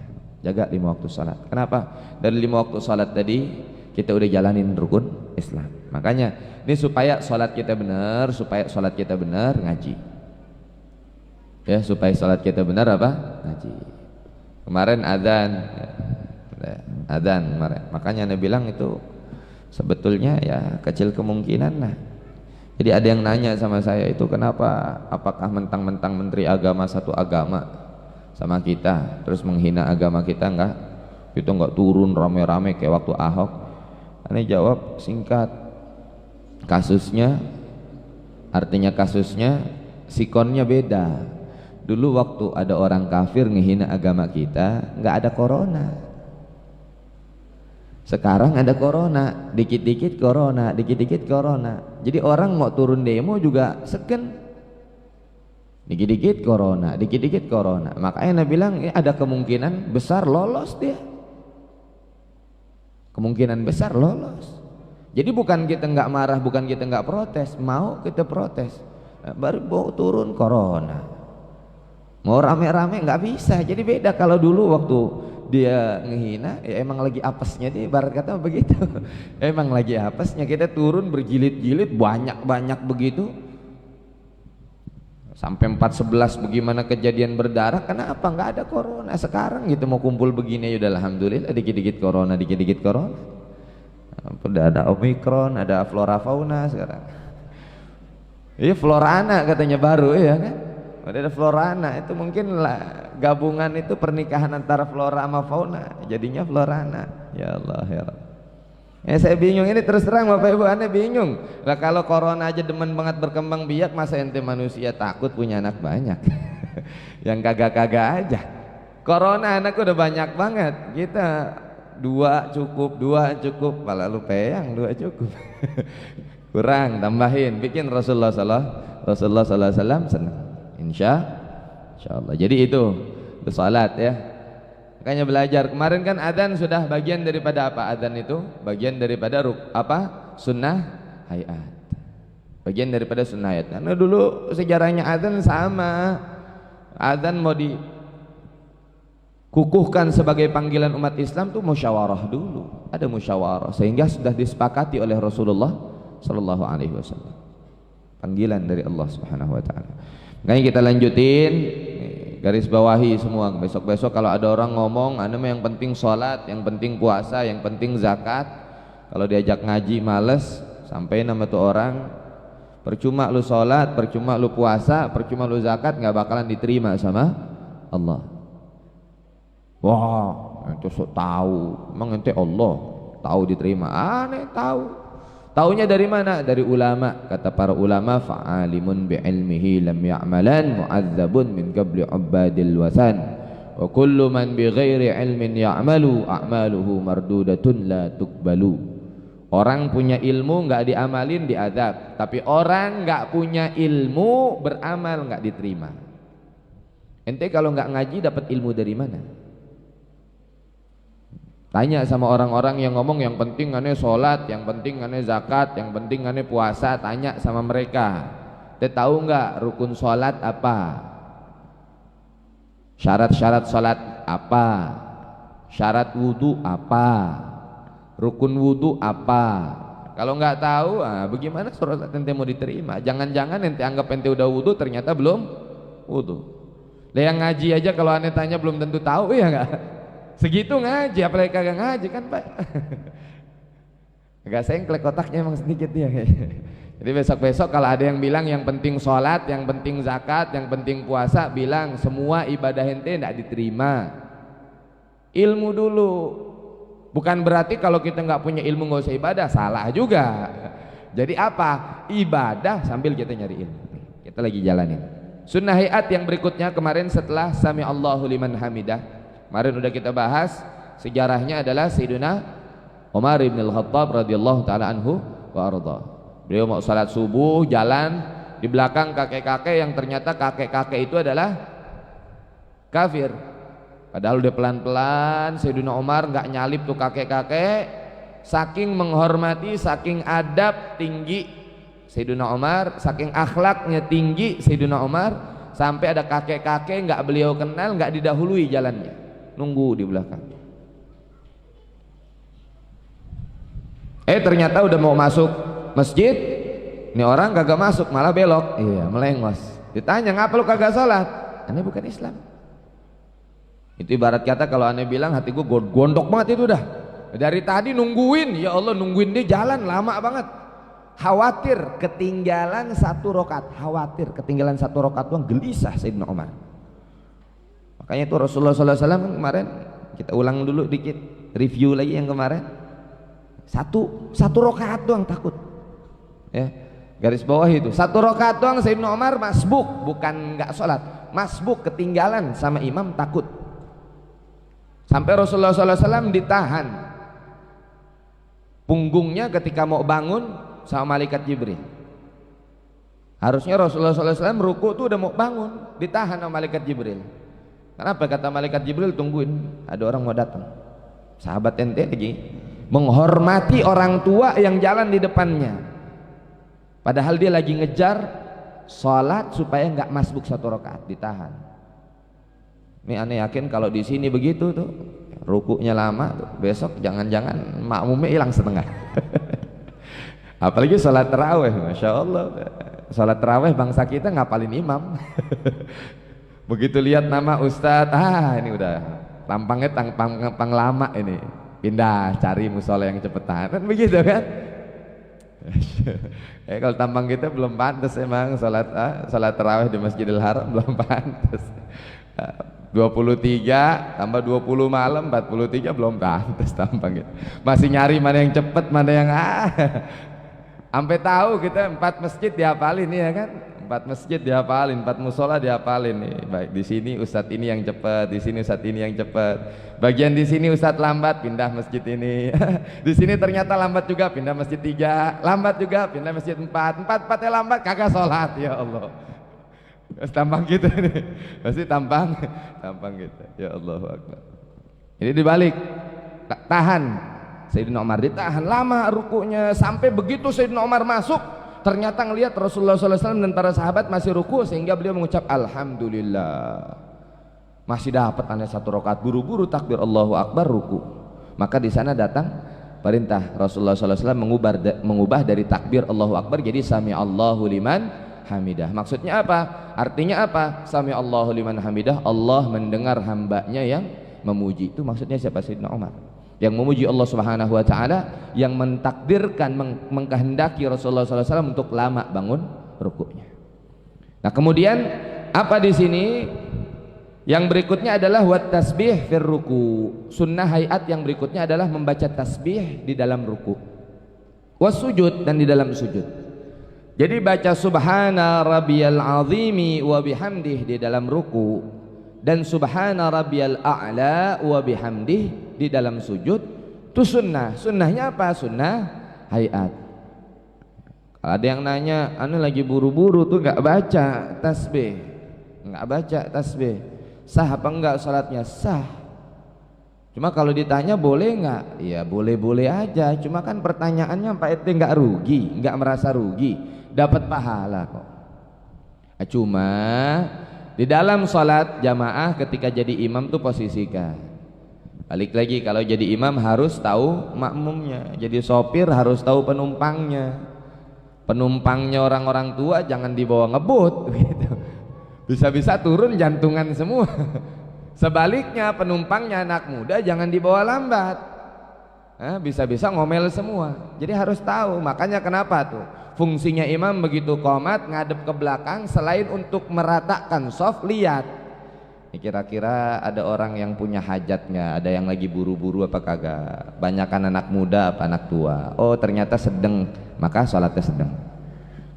Jaga 5 waktu sholat. Kenapa? Dari 5 waktu sholat tadi kita udah jalanin rukun Islam. Makanya ini supaya sholat kita benar, ngaji. Ya, supaya sholat kita benar apa? Ngaji. Kemarin adzan kemarin. Makanya Anda bilang itu sebetulnya ya kecil kemungkinan lah. Jadi ada yang nanya sama saya itu kenapa, apakah mentang-mentang menteri agama satu agama sama kita terus menghina agama kita enggak turun rame-rame kayak waktu Ahok. Anda jawab singkat, kasusnya artinya kasusnya sikonnya beda. Dulu waktu ada orang kafir ngehina agama kita nggak ada corona. Sekarang ada corona, dikit-dikit corona, dikit-dikit corona. Jadi orang mau turun demo juga segen. Dikit-dikit corona, dikit-dikit corona. Makanya Nabi bilang ada kemungkinan besar lolos dia. Kemungkinan besar lolos. Jadi bukan kita nggak marah, bukan kita nggak protes, mau kita protes. Baru mau turun corona. Mau rame-rame nggak bisa. Jadi beda kalau dulu waktu dia ngehina ya emang lagi apesnya dia, ibarat kata begitu. Emang lagi apesnya, kita turun berjilid-jilid banyak-banyak begitu sampai 411 bagaimana kejadian berdarah. Kenapa? Nggak ada corona. Sekarang gitu mau kumpul begini ya udah alhamdulillah, dikit-dikit corona, dikit-dikit corona. Udah ada omikron, ada flora fauna sekarang. Ini florana katanya baru ya kan. Udah ada florana, itu mungkin lah gabungan itu pernikahan antara flora sama fauna, jadinya florana. Ya Allah ya Rabb. Saya bingung ini, terus terang Bapak Ibu, aneh bingung lah. Kalau corona aja demen banget berkembang biak, masa ente manusia takut punya anak banyak? Yang kagak-kagak aja. Corona anak udah banyak banget, kita 2 cukup, malah lu peyang 2 cukup. Kurang, tambahin, bikin Rasulullah SAW senang. Insya Allah. Jadi itu salat ya. Makanya belajar. Kemarin kan adzan sudah bagian daripada apa? Adzan itu bagian daripada sunnah hayat. bagian daripada sunnah ayat. Karena dulu sejarahnya adzan sama, adzan mau dikukuhkan sebagai panggilan umat Islam tuh musyawarah dulu, ada musyawarah sehingga sudah disepakati oleh Rasulullah Sallallahu Alaihi Wasallam, panggilan dari Allah Subhanahu Wa Taala. Makanya kita lanjutin, garis bawahi semua. Besok-besok kalau ada orang ngomong, yang penting sholat, yang penting puasa, yang penting zakat, kalau diajak ngaji males, sampai nama tuh orang, percuma lu sholat, percuma lu puasa, percuma lu zakat, nggak bakalan diterima sama Allah. Wah, itu sok tahu, emang ente Allah tahu diterima? Aneh tahu. Taunya dari mana? Dari ulama. Kata para ulama, fa'alimun bi'ilmihi lam ya'malan mu'adzabun min qabli ubadil wasan wa kullu man bighairi ilmin ya'malu a'maluhu mardudatun la tuqbalu. Orang punya ilmu enggak diamalin diazab, tapi orang enggak punya ilmu beramal enggak diterima. Ente kalau enggak ngaji dapat ilmu dari mana? Tanya sama orang-orang yang ngomong yang penting ane sholat, yang penting ane zakat, yang penting ane puasa. Tanya sama mereka, dia tahu nggak rukun sholat apa, syarat-syarat sholat apa, syarat wudhu apa, rukun wudhu apa? Kalau nggak tahu, bagaimana sholat ente mau diterima? Jangan-jangan ente anggap ente udah wudhu, ternyata belum wudhu. Yang ngaji aja kalau ane tanya belum tentu tahu, ya nggak? Segitu ngaji, apalagi kagak ngaji kan Pak. Agak sengklek otaknya emang sedikit dia. Jadi besok-besok kalau ada yang bilang yang penting sholat, yang penting zakat, yang penting puasa, bilang semua ibadah ente tidak diterima. Ilmu dulu. Bukan berarti kalau kita nggak punya ilmu nggak usah ibadah, salah juga. Jadi apa? Ibadah sambil kita nyari ilmu. Kita lagi jalanin. Sunnah hayat yang berikutnya kemarin setelah Sami Allahu liman hamidah. Kemarin udah kita bahas, sejarahnya adalah Sayyidina Umar bin Al-Khattab radhiyallahu taala anhu wa arda. Beliau mau salat subuh, jalan di belakang kakek-kakek yang ternyata kakek-kakek itu adalah kafir. Padahal udah pelan-pelan Sayyidina Umar nggak nyalip tuh kakek-kakek, saking menghormati, saking adab tinggi Sayyidina Umar, saking akhlaknya tinggi Sayyidina Umar, sampai ada kakek-kakek nggak beliau kenal, nggak didahului jalannya, nunggu di belakang. Ternyata udah mau masuk masjid, ini orang kagak masuk malah belok, melengos. Ditanya, ngapa lu kagak sholat? Aneh bukan Islam. Itu ibarat kata kalau aneh bilang hati gue gondok banget itu dah. Dari tadi nungguin, ya Allah nungguin dia jalan lama banget. Khawatir ketinggalan satu rokat, khawatir ketinggalan satu rokat doang, gelisah Sayyidina Umar. Makanya itu Rasulullah SAW kemarin kita ulang dulu dikit, review lagi yang kemarin. Satu rokaat doang takut. Ya, garis bawah itu. Satu rokaat doang Sayyidina Umar masbuk, bukan nggak sholat, masbuk ketinggalan sama imam takut. Sampai Rasulullah SAW ditahan punggungnya ketika mau bangun sama malaikat Jibril. Harusnya Rasulullah SAW ruku tuh udah mau bangun, ditahan sama malaikat Jibril. Kenapa? Kata malaikat Jibril, tungguin, ada orang mau datang. Sahabat ente lagi menghormati orang tua yang jalan di depannya, padahal dia lagi ngejar sholat supaya nggak masbuk satu rakaat, ditahan. Ini aneh yakin kalau di sini begitu tuh, rukunya lama tuh, besok jangan-jangan makmumnya hilang setengah. Apalagi sholat taraweh, masya Allah, sholat taraweh bangsa kita ngapalin imam. Begitu lihat nama ustadz, ini udah tampangnya tampang lama ini, pindah cari musola yang cepetan, kan begitu kan? Kalau tampang kita belum pantas emang sholat tarawih di Masjidil Haram belum pantas. 23 tambah 20 malam 43 belum pantas tampang kita. Masih nyari mana yang cepet, mana yang sampai tahu kita 4 masjid dihafalin ya kan? 4 masjid dihafalin, 4 musola dihafalin nih. Baik, di sini ustadz ini yang cepat, di sini ustadz ini yang cepat. Bagian di sini ustadz lambat, pindah masjid ini. Di sini ternyata lambat juga, pindah masjid 3. Lambat juga, pindah masjid 4. 4-4-nya lambat, kagak sholat, ya Allah. Tampang kita nih, pasti tampang kita. Ya Allahu Akbar. Ini dibalik, tahan. Sayyidina Umar ditahan lama rukunya, sampai begitu Sayyidina Umar masuk, ternyata ngelihat Rasulullah SAW dan para sahabat masih ruku sehingga beliau mengucap alhamdulillah. Masih dapat anda 1 rakaat, buru-buru takbir Allahu Akbar ruku. Maka di sana datang perintah Rasulullah SAW mengubah dari takbir Allahu Akbar jadi sami Allahu liman hamidah. Maksudnya apa? Artinya apa? Sami Allahu liman hamidah, Allah mendengar hambanya yang memuji. Itu maksudnya siapa? Sayyidina Umar yang memuji Allah Subhanahu wa taala, yang mentakdirkan mengkehendaki Rasulullah SAW untuk lama bangun rukuknya. Nah, kemudian apa di sini? Yang berikutnya adalah wat tasbih fir ruku. Sunnah hayat yang berikutnya adalah membaca tasbih di dalam ruku. Was sujud, dan di dalam sujud. Jadi baca subhana rabbiyal azimi wa bihamdih di dalam ruku dan subhana rabbiyal a'la wa bihamdih di dalam sujud itu sunnah. Sunnahnya apa? Sunnah hayat. Kalau ada yang nanya, anu lagi buru-buru tuh nggak baca tasbih, nggak baca tasbih, sah apa enggak salatnya? Sah. Cuma kalau ditanya boleh nggak? Ya boleh-boleh aja. Cuma kan pertanyaannya Pak Ete nggak rugi, nggak merasa rugi, dapat pahala kok. Cuma di dalam salat jamaah ketika jadi imam tuh posisikan. Balik lagi, kalau jadi imam harus tahu makmumnya, jadi sopir harus tahu penumpangnya. Penumpangnya orang-orang tua jangan dibawa ngebut gitu. Bisa-bisa turun jantungan semua. Sebaliknya penumpangnya anak muda jangan dibawa lambat, bisa-bisa ngomel semua. Jadi harus tahu. Makanya kenapa tuh fungsinya imam begitu qomat ngadep ke belakang, selain untuk meratakan shaf, lihat kira-kira ada orang yang punya hajat nggak, ada yang lagi buru-buru apa kagak, banyakan anak muda apa anak tua. Oh ternyata sedang, maka sholatnya sedang.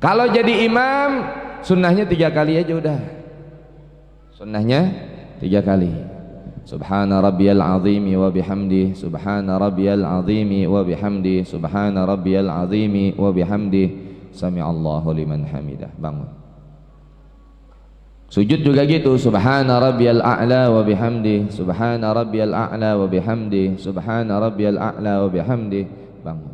Kalau jadi imam sunnahnya 3 kali aja udah. Sunnahnya 3 kali. Subhana rabbiyal azimi wa bihamdi, subhana rabbiyal azimi wa bihamdi, subhana rabbiyal azimi wa bihamdi, sami Allahu liman hamidah. Bangun. Sujud juga gitu, subhana rabbiyal a'la wa bihamdi, subhana rabbiyal a'la wa bihamdi, subhana rabbiyal a'la wa bihamdi. Bangun.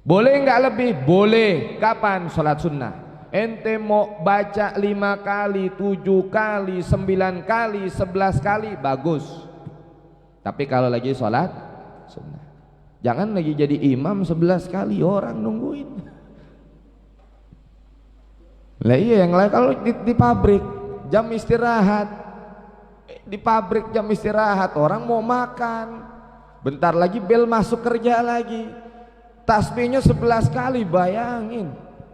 Boleh enggak lebih? Boleh. Kapan? Salat sunnah. Ente mau baca 5 kali, 7 kali, 9 kali, 11 kali, bagus. Tapi kalau lagi sholat sunnah, jangan lagi jadi imam 11 kali, orang nungguin. Lah iya, yang lain kalau di pabrik jam istirahat, di pabrik jam istirahat, orang mau makan, bentar lagi bel masuk kerja lagi, tasbihnya 11 kali, bayangin.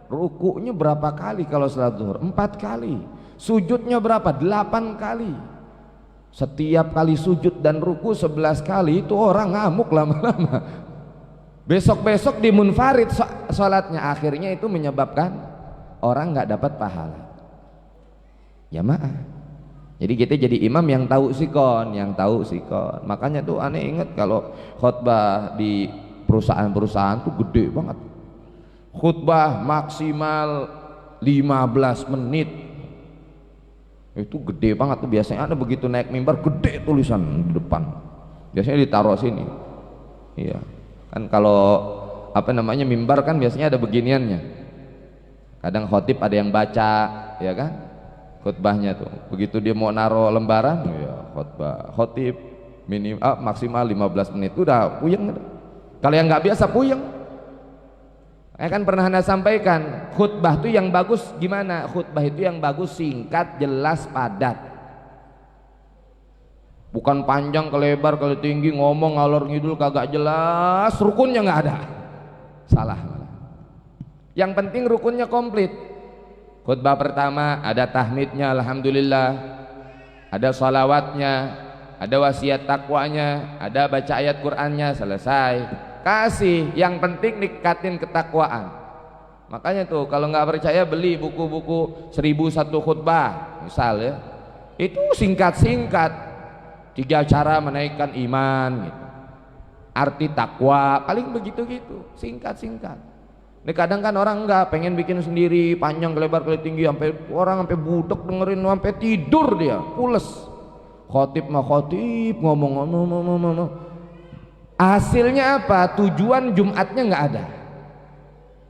Rukuknya berapa kali kalau salat zuhur? 4 kali. Sujudnya berapa? 8 kali. Setiap kali sujud dan ruku 11 kali, itu orang ngamuk lama-lama. Besok-besok di munfarid salatnya, akhirnya itu menyebabkan orang nggak dapat pahala. Ya maaf. Jadi kita jadi imam yang tahu sikon, yang tahu sikon. Makanya tuh aneh inget kalau khutbah di perusahaan-perusahaan tuh gede banget. Khutbah maksimal 15 menit itu gede banget tuh. Biasanya ada begitu naik mimbar gede tulisan di depan, biasanya ditaruh sini. Iya kan, kalau apa namanya mimbar kan biasanya ada beginiannya. Kadang khotib ada yang baca, ya kan, khutbahnya tuh. Begitu dia mau naruh lembaran, ya khutbah khotib maksimal 15 menit, udah puyeng. Kalau yang nggak biasa puyeng. Saya kan pernah Anda sampaikan, khutbah itu yang bagus gimana? Khutbah itu yang bagus singkat, jelas, padat. Bukan panjang, kelebar, kali tinggi, ngomong ngalor ngidul kagak jelas, rukunnya nggak ada. Salah. Yang penting rukunnya komplit. Khutbah pertama ada tahmidnya, alhamdulillah, ada salawatnya, ada wasiat takwanya, ada baca ayat Qur'annya, selesai. Kasih, yang penting nikatin ketakwaan. Makanya tuh kalau nggak percaya beli buku-buku 1001 khutbah misal ya, itu singkat-singkat, 3 cara menaikkan iman gitu, arti takwa, paling begitu-gitu, singkat-singkat. Ini kadang kan orang nggak pengen bikin sendiri, panjang lebar kali tinggi, sampai orang sampai budek dengerin sampai tidur dia, pules. Khotib mah khotib, ngomong. Hasilnya apa? Tujuan Jumatnya nggak ada.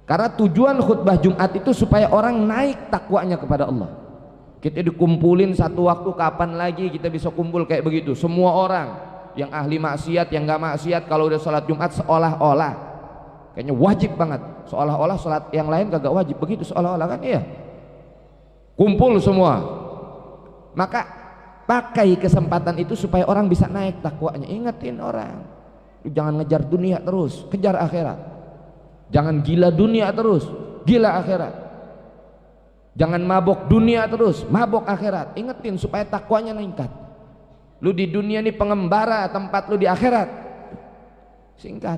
Karena tujuan khutbah Jumat itu supaya orang naik takwanya kepada Allah. Kita dikumpulin satu waktu, kapan lagi kita bisa kumpul kayak begitu? Semua orang yang ahli maksiat, yang nggak maksiat, kalau udah sholat Jumat seolah-olah kayaknya wajib banget, seolah-olah sholat yang lain kagak wajib, begitu seolah-olah kan. Iya, kumpul semua. Maka pakai kesempatan itu supaya orang bisa naik takwanya. Ingetin orang, jangan ngejar dunia terus, kejar akhirat. Jangan gila dunia terus, gila akhirat. Jangan mabok dunia terus, mabok akhirat. Ingetin supaya takwanya meningkat. Lu di dunia ini pengembara, tempat lu di akhirat singkat.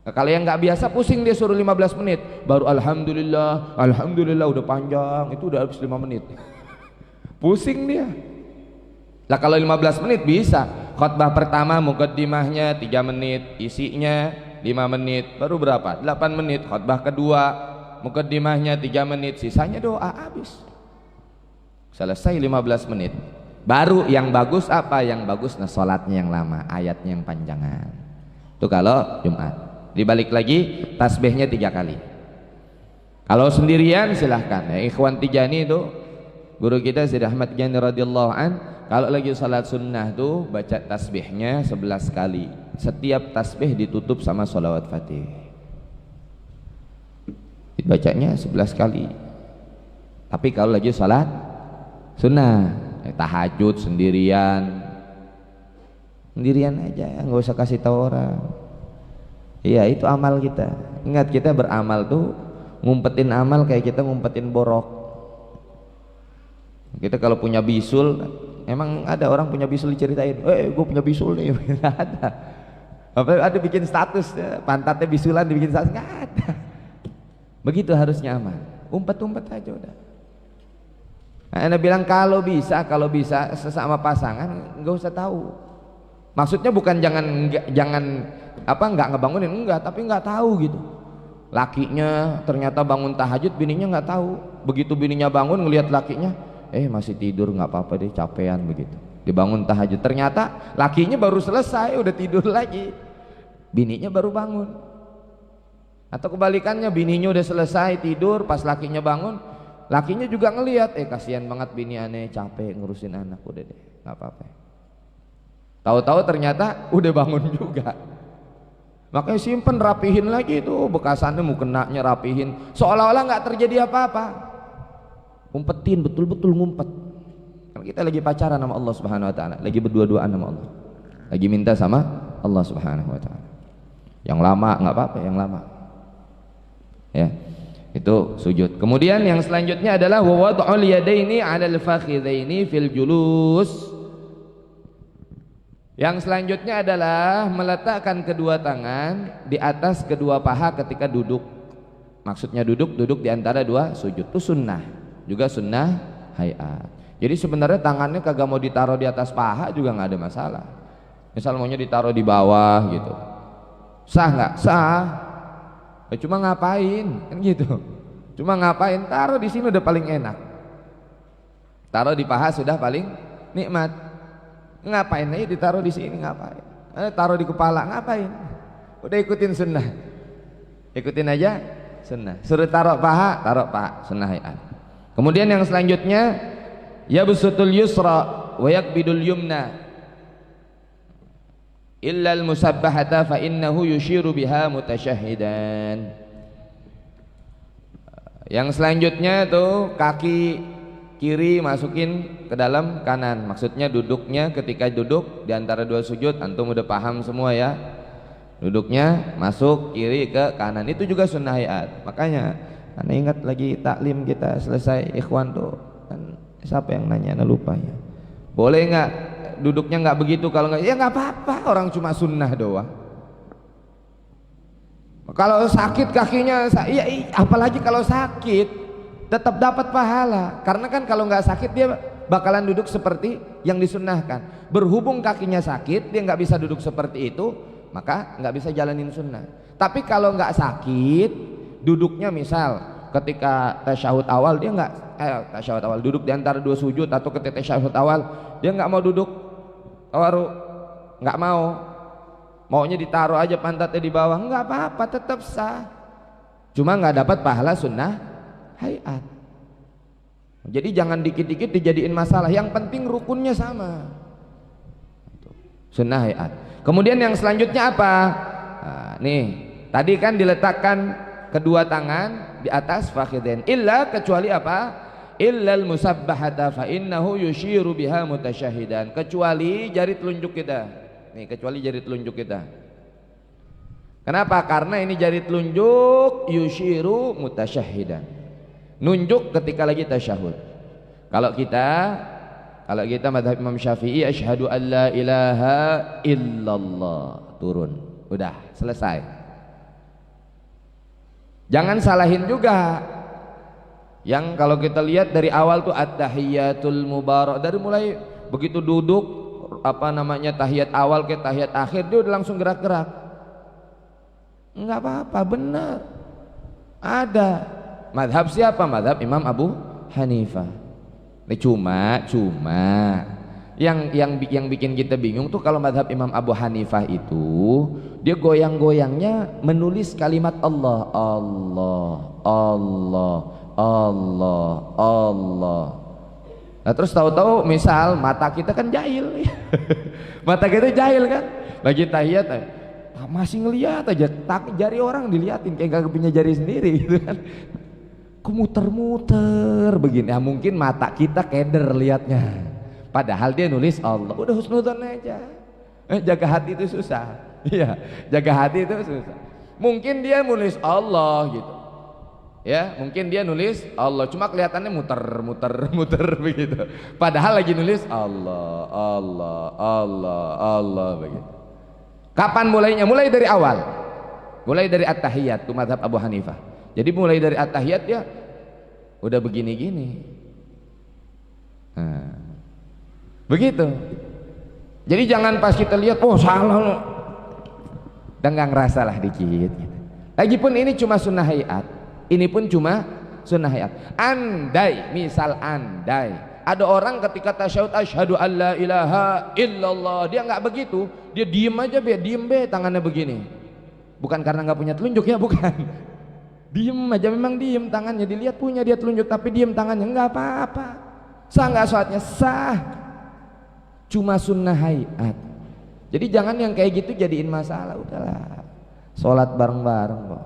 Nah, kalau yang nggak biasa pusing, dia suruh 15 menit baru alhamdulillah, alhamdulillah, udah panjang, itu udah habis 5 menit. Pusing dia. Lah kalau 15 menit bisa. Khutbah pertama muqaddimahnya 3 menit, isinya 5 menit, baru berapa? 8 menit. Khutbah kedua muqaddimahnya 3 menit, sisanya doa, habis. Selesai 15 menit. Baru yang bagus apa? Yang bagus nah sholatnya yang lama, ayatnya yang panjangan. Itu kalau Jumat. Dibalik lagi tasbihnya 3 kali. Kalau sendirian silahkan. Ya, Ikhwan Tijani itu guru kita Syed Ahmad Tijani radhiyallahu an, kalau lagi salat sunnah tuh baca tasbihnya 11 kali. Setiap tasbih ditutup sama sholawat fatih. Dibacanya 11 kali. Tapi kalau lagi salat sunnah, tahajud sendirian aja, nggak usah kasih tahu orang. Iya, itu amal kita. Ingat, kita beramal tuh ngumpetin amal kayak kita ngumpetin borok. Kita kalau punya bisul, emang ada orang punya bisul diceritain, gue punya bisul nih. Nggak ada. Apa ada bikin status pantatnya bisulan dibikin status? Nggak ada. Begitu harusnya amal, umpet-umpet aja udah. Nah, Anda bilang kalau bisa sesama pasangan nggak usah tahu. Maksudnya bukan jangan nggak ngebangunin, enggak, tapi nggak tahu gitu. Lakinya ternyata bangun tahajud, bininya nggak tahu. Begitu bininya bangun ngelihat lakinya, masih tidur, nggak apa-apa deh, capean begitu. Dibangun tahajud, ternyata lakinya baru selesai udah tidur lagi, bininya baru bangun. Atau kebalikannya, bininya udah selesai tidur, pas lakinya bangun, lakinya juga ngelihat, kasihan banget bini aneh, capek ngurusin anak, udah deh, nggak apa-apa. Tahu-tahu ternyata udah bangun juga. Makanya simpen, rapihin lagi itu bekasannya, mau kenanya rapihin, seolah-olah nggak terjadi apa-apa. Umpetin, betul-betul ngumpet. Karena kita lagi pacaran sama Allah Subhanahu Wa Taala, lagi berdua-duaan sama Allah, lagi minta sama Allah Subhanahu Wa Taala. Yang lama nggak apa-apa, yang lama. Ya, itu sujud. Kemudian yang selanjutnya adalah wad'ul yadaini 'alal fakhidhaini fil julus. Yang selanjutnya adalah meletakkan kedua tangan di atas kedua paha ketika duduk. Maksudnya duduk di antara dua sujud. Itu sunnah, juga sunnah hayat. Jadi sebenarnya tangannya kagak mau ditaruh di atas paha juga nggak ada masalah. Misal maunya ditaruh di bawah gitu, sah nggak? Sah. Cuma ngapain kan gitu? Cuma ngapain? Taruh di sini udah paling enak. Taruh di paha sudah paling nikmat. Ngapain aja ditaruh di sini, ngapain? Taruh di kepala, ngapain? Udah ikutin sunnah, ikutin aja sunnah. Suruh taruh paha, sunnah hayat. Kemudian yang selanjutnya, yabsutul yusra wa yakbidul yumna illa al-musabbahata fa innahu yushiru biha mutasyahhidan. Yang selanjutnya tuh kaki kiri masukin ke dalam kanan, maksudnya duduknya ketika duduk di antara dua sujud, antum udah paham semua ya, duduknya masuk kiri ke kanan, itu juga sunnah hayat. Makanya anda ingat lagi taklim kita selesai ikhwan tuh kan, siapa yang nanya, anda lupa ya, boleh nggak duduknya nggak begitu? Kalau nggak, ya nggak apa-apa, orang cuma sunnah doang. Kalau sakit kakinya, ya apalagi kalau sakit tetap dapat pahala, karena kan kalau nggak sakit dia bakalan duduk seperti yang disunnahkan. Berhubung kakinya sakit, dia nggak bisa duduk seperti itu, maka nggak bisa jalanin sunnah. Tapi kalau nggak sakit, duduknya misal ketika tasyahud awal dia nggak tasyahud awal duduk di antara dua sujud, atau ketika tasyahud awal dia nggak mau duduk tawaru, nggak mau, maunya ditaruh aja pantatnya di bawah, nggak apa-apa, tetap sah. cuma nggak dapat pahala sunnah hayat. Jadi jangan dikit-dikit dijadiin masalah, yang penting rukunnya sama, sunnah hayat. Kemudian yang selanjutnya apa? Nah, nih tadi kan diletakkan kedua tangan di atas fakhidain, illa kecuali apa? Illal musabbahata fa innahu yushiru biha mutasyahidan, kecuali jari telunjuk kita. Nih, kecuali jari telunjuk kita. Kenapa? Karena ini jari telunjuk yushiru mutasyahidan, nunjuk ketika lagi tasyahud. Kalau kita mazhab Imam Syafi'i, asyhadu an la ilaha illallah, turun, udah selesai. Jangan salahin juga yang kalau kita lihat dari awal tuh at-tahiyatul mubarak, dari mulai begitu duduk apa namanya tahiyat awal ke tahiyat akhir dia udah langsung gerak-gerak. Enggak apa-apa, benar. Ada mazhab siapa? Mazhab Imam Abu Hanifah. Ini cuma yang bikin kita bingung tuh kalau mazhab Imam Abu Hanifah itu dia goyang-goyangnya menulis kalimat Allah, Allah, Allah, Allah, Allah. Nah terus tahu-tahu misal mata kita kan jahil, mata kita jahil kan, lagi tahiyat masih ngeliat aja, jari orang diliatin kayak gak punya jari sendiri gitu kan, muter-muter begini. Ya mungkin mata kita keder liatnya, padahal dia nulis Allah. Udah husnudzon aja. Jaga hati itu susah. Iya, jaga hati itu susah. Mungkin dia nulis Allah gitu. Ya, mungkin dia nulis Allah, cuma kelihatannya muter begitu. Padahal lagi nulis Allah, Allah, Allah, Allah begitu. Kapan mulainya? Mulai dari awal. Mulai dari at-tahiyat, itu mazhab Abu Hanifah. Jadi mulai dari at-tahiyat ya udah begini-gini. Nah, begitu. Jadi jangan pas kita lihat oh salah, dan nggak ngerasa lah dikit gitu. Lagipun ini cuma sunnah hayat, ini pun cuma sunnah hayat. Andai, misal andai ada orang ketika tasyahud asyhadu alla ilaha illallah, dia nggak begitu, dia diem aja be, diem be, tangannya begini. Bukan karena nggak punya telunjuk ya, bukan. Diem aja, memang diem, tangannya dilihat punya dia telunjuk tapi diem tangannya, nggak apa-apa. Sah nggak sholatnya? Sah. Cuma sunnah hayat. Jadi jangan yang kayak gitu jadiin masalah, udahlah. Sholat bareng-bareng kok.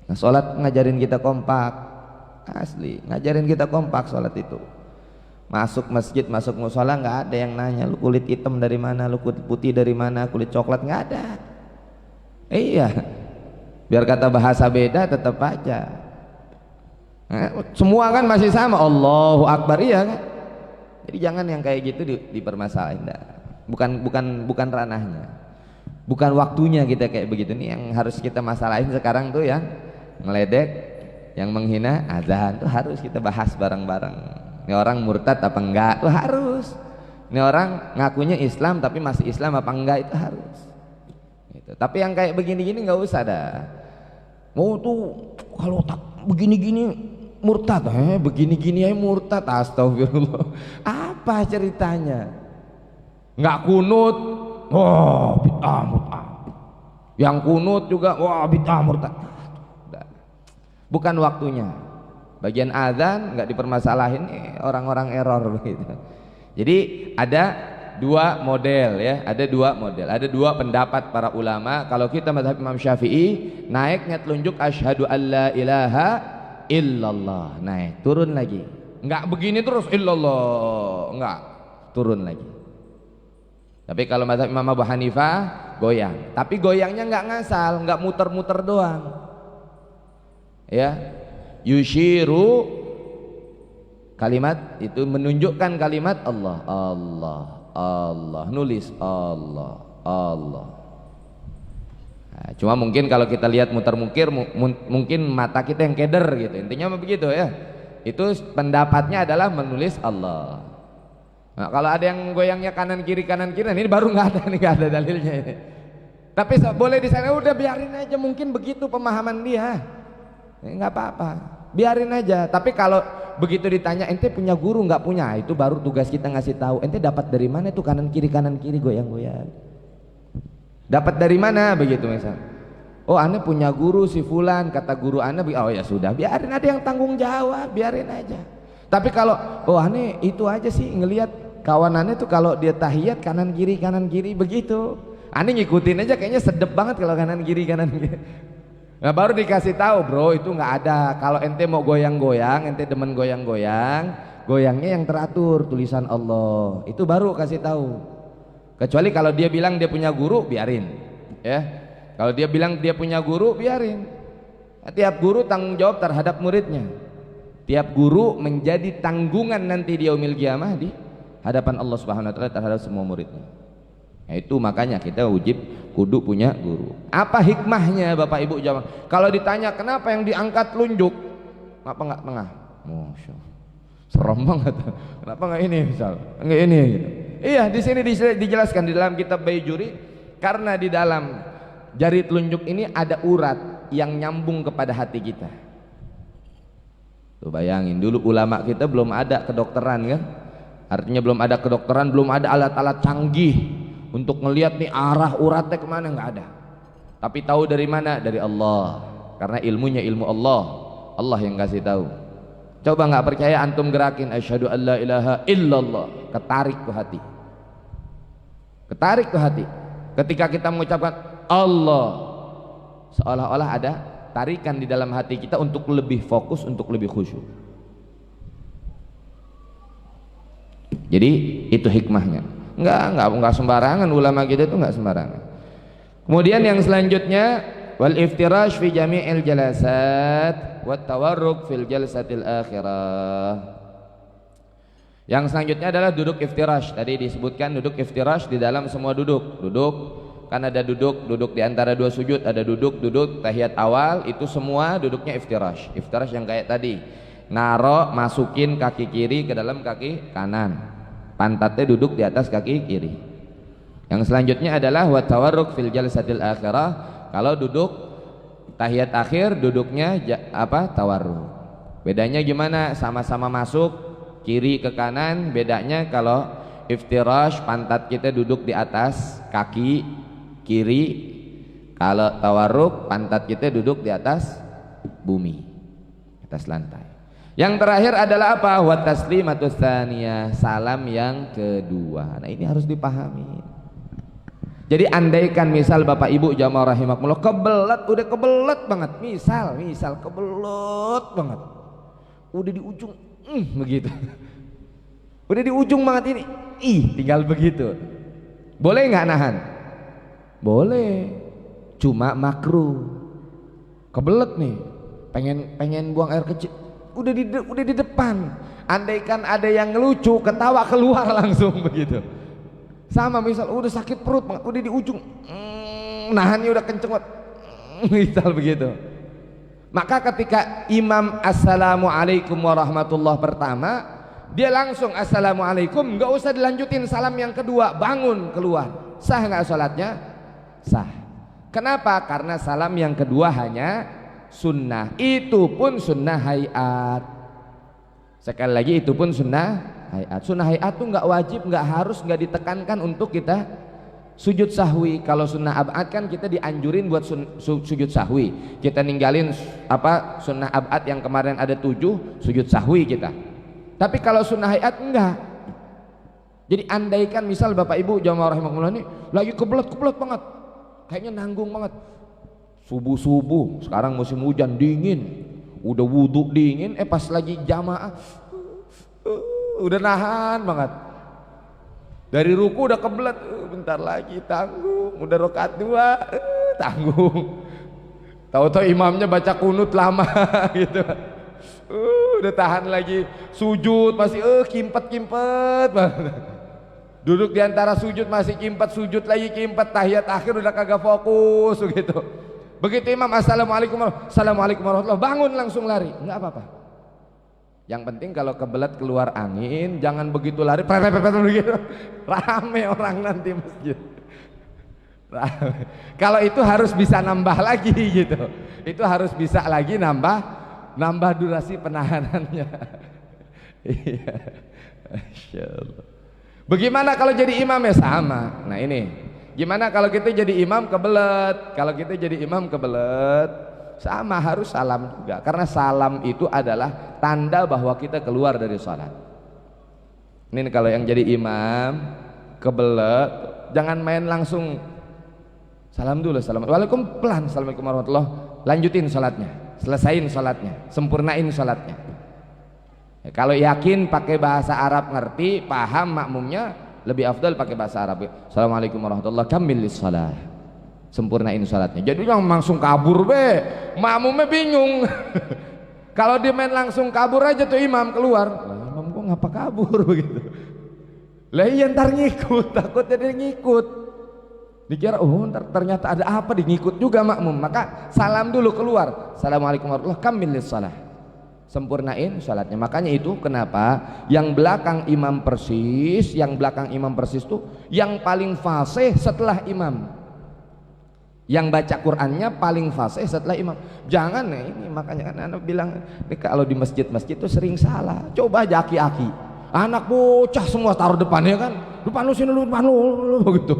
Nah, sholat ngajarin kita kompak, asli ngajarin kita kompak sholat itu. Masuk masjid, masuk musola nggak ada yang nanya lu kulit hitam dari mana, lu kulit putih dari mana, kulit coklat, nggak ada. Iya, biar kata bahasa beda tetap aja. Nah, semua kan masih sama, Allahu Akbar, iya kan. Jadi jangan yang kayak gitu dipermasalahin, bukan ranahnya, bukan waktunya kita kayak begitu. Nih yang harus kita masalahin sekarang tuh yang ngeledek, yang menghina azan tuh harus kita bahas bareng-bareng. Ini orang murtad apa enggak tuh harus. Ini orang ngakunya Islam tapi masih Islam apa enggak itu harus. Gitu. Tapi yang kayak begini-gini nggak usah dah. Mau tuh kalau tak begini-gini murtad, begini-gini aja murtad, astagfirullah. Apa ceritanya? Nggak kunut, wah bid'ah murtad. Yang kunut juga, wah bid'ah murtad. Bukan waktunya. Bagian azan nggak dipermasalahin, orang-orang error gitu. Jadi ada dua model ya, ada dua pendapat para ulama. Kalau kita mazhab Imam Syafi'i, naiknya telunjuk asyhadu alla ilaha illallah, naik, turun lagi. Nggak begini terus illallah, nggak, turun lagi. Tapi kalau mazhab Imam Abu Hanifah goyang, tapi goyangnya nggak ngasal, nggak muter-muter doang. Ya, yushiru kalimat itu menunjukkan kalimat Allah, Allah, Allah, nulis Allah, Allah. Nah, cuma mungkin kalau kita lihat muter-mukir, mungkin mata kita yang keder gitu. Intinya begitu ya. Itu pendapatnya adalah menulis Allah. Nah, kalau ada yang goyangnya kanan kiri, ini baru nggak ada dalilnya ini. Tapi boleh di sana udah biarin aja, mungkin begitu pemahaman dia. Nggak apa-apa, biarin aja. Tapi kalau begitu ditanya ente punya guru nggak punya, itu baru tugas kita ngasih tahu ente dapat dari mana itu kanan kiri goyang-goyang, dapat dari mana begitu misal. Oh aneh punya guru si fulan, kata guru aneh, oh ya sudah biarin, ada yang tanggung jawab, biarin aja. Tapi kalau oh aneh itu aja sih ngelihat kawan aneh tuh kalau dia tahiyat kanan kiri begitu, aneh ngikutin aja, kayaknya sedep banget kalau kanan kiri. Nah baru dikasih tahu, bro itu nggak ada. Kalau ente mau goyang-goyang, ente demen goyang-goyang, goyangnya yang teratur tulisan Allah, itu baru kasih tahu. Kecuali kalau dia bilang dia punya guru, biarin ya. Kalau dia bilang dia punya guru, biarin. Tiap guru tanggung jawab terhadap muridnya. Tiap guru menjadi tanggungan nanti di yaumil qiyamah di hadapan Allah Subhanahu wa taala terhadap semua muridnya. Nah, itu makanya kita wajib kudu punya guru. Apa hikmahnya Bapak Ibu jamaah? Kalau ditanya kenapa yang diangkat telunjuk, kenapa enggak tengah? Masya Allah. Serem banget. Kenapa enggak ini misal? Enggak ini gitu. Iya, di sini dijelaskan di dalam kitab Baijuri, karena di dalam jari telunjuk ini ada urat yang nyambung kepada hati kita. Tuh bayangin, dulu ulama kita belum ada kedokteran kan? Artinya belum ada kedokteran, belum ada alat-alat canggih untuk ngelihat nih arah uratnya kemana, nggak ada. Tapi tahu dari mana? Dari Allah, karena ilmunya ilmu Allah. Allah yang kasih tahu. Coba nggak percaya antum gerakin asyhadu an la ilaha illallah, ketarik tuh hati. Ketarik tuh hati. Ketika kita mengucapkan Allah, seolah-olah ada tarikan di dalam hati kita untuk lebih fokus, untuk lebih khusyuk. Jadi itu hikmahnya. Enggak sembarangan ulama kita itu, enggak sembarangan. Kemudian yang selanjutnya wal iftirash fi jami'il jalasat wat tawarruk fil jalsatil akhirah. Yang selanjutnya adalah duduk iftirash. Tadi disebutkan duduk iftirash di dalam semua duduk. Duduk kan ada duduk di antara dua sujud, ada duduk tahiyat awal, itu semua duduknya iftirash. Iftirash yang kayak tadi, naro masukin kaki kiri ke dalam kaki kanan, pantatnya duduk di atas kaki kiri. Yang selanjutnya adalah wa tawarruk fil jalsatil akhirah. Kalau duduk tahiyat akhir duduknya tawarruk. Bedanya gimana? Sama-sama masuk kiri ke kanan, bedanya kalau iftirash pantat kita duduk di atas kaki kiri, kalau tawarruk pantat kita duduk di atas bumi, atas lantai. Yang terakhir adalah apa? Wa taslimatus tsaniyah, salam yang kedua. Nah ini harus dipahami. Jadi andaikan misal Bapak Ibu jamaah rahimakumullah udah kebelet banget, misal kebelet banget, udah di ujung begitu, udah di ujung banget ini, tinggal begitu, boleh nggak nahan? Boleh, cuma makruh. Kebelet nih, pengen buang air kecil, udah di depan. Andaikan ada yang ngelucu, ketawa keluar langsung begitu. Sama misal udah sakit perut, udah di ujung, nahannya udah kenceng banget, misal begitu. Maka ketika imam assalamualaikum warahmatullah pertama, dia langsung assalamualaikum, nggak usah dilanjutin salam yang kedua, bangun keluar. Sah nggak sholatnya? Sah. Kenapa? Karena salam yang kedua hanya sunnah, itu pun sunnah hayat. Sekali lagi, itu pun sunnah hayat. Sunnah hayat tuh nggak wajib, nggak harus, nggak ditekankan untuk kita sujud sahwi. Kalau sunnah abad kan kita dianjurin buat sujud sahwi, kita ninggalin sunnah abad yang kemarin ada 7 sujud sahwi kita. Tapi kalau sunnah hayat enggak. Jadi andaikan misal Bapak Ibu jamaah rahimakumullah ini lagi kebelet banget, kayaknya nanggung banget, subuh sekarang musim hujan dingin, udah wudhu dingin, pas lagi jamaah udah nahan banget, dari ruku udah kebelet, bentar lagi tanggung, udah rakaat 2 tanggung, tahu-tahu imamnya baca kunut lama gitu, udah tahan lagi, sujud masih kimpet banget, duduk di antara sujud masih kimpet, sujud lagi kimpet, tahiyat akhir udah kagak fokus gitu. Begitu imam assalamualaikum warahmatullahi, bangun langsung lari, nggak apa-apa. Yang penting kalau kebelet keluar angin, jangan begitu lari begitu, rame orang nanti masjid. Kalau itu harus bisa nambah lagi gitu, itu harus bisa lagi nambah durasi penahanannya. Iya, Masya Allah. Bagaimana kalau jadi imam? Ya sama. Nah ini Gimana kalau kita jadi imam kebelet? Kalau kita jadi imam kebelet, sama harus salam juga. Karena salam itu adalah tanda bahwa kita keluar dari sholat. Ini kalau yang jadi imam kebelet, jangan main langsung salam dulu, salam. Waalaikumsalam, pelan, assalamualaikum warahmatullahi. Lanjutin sholatnya, selesain sholatnya, sempurnain sholatnya. Ya, kalau yakin pakai bahasa Arab ngerti, paham makmumnya, lebih afdal pakai bahasa Arab. Assalamualaikum warahmatullahi, kammilis shalah, sempurnain sholatnya. Jadi yang langsung kabur be, makmumnya bingung. Kalau dia main langsung kabur aja tuh imam keluar, lah imam gua ngapa kabur begitu. Lah iya ntar ngikut, takutnya dia ngikut. Dikira oh ntar ternyata ada apa, ngikut juga makmum. Maka salam dulu keluar. Assalamualaikum warahmatullahi wabarakatuh, kammilis shalah, sempurnain sholatnya. Makanya itu kenapa yang belakang imam persis, tuh yang paling fasih setelah imam, yang baca Qur'annya paling fasih setelah imam. Jangan ya ini, makanya kan anak bilang ini kalau di masjid-masjid tuh sering salah. Coba aja aki-aki, anak bocah semua taruh depannya kan, depan lu sini, lu depan lu begitu,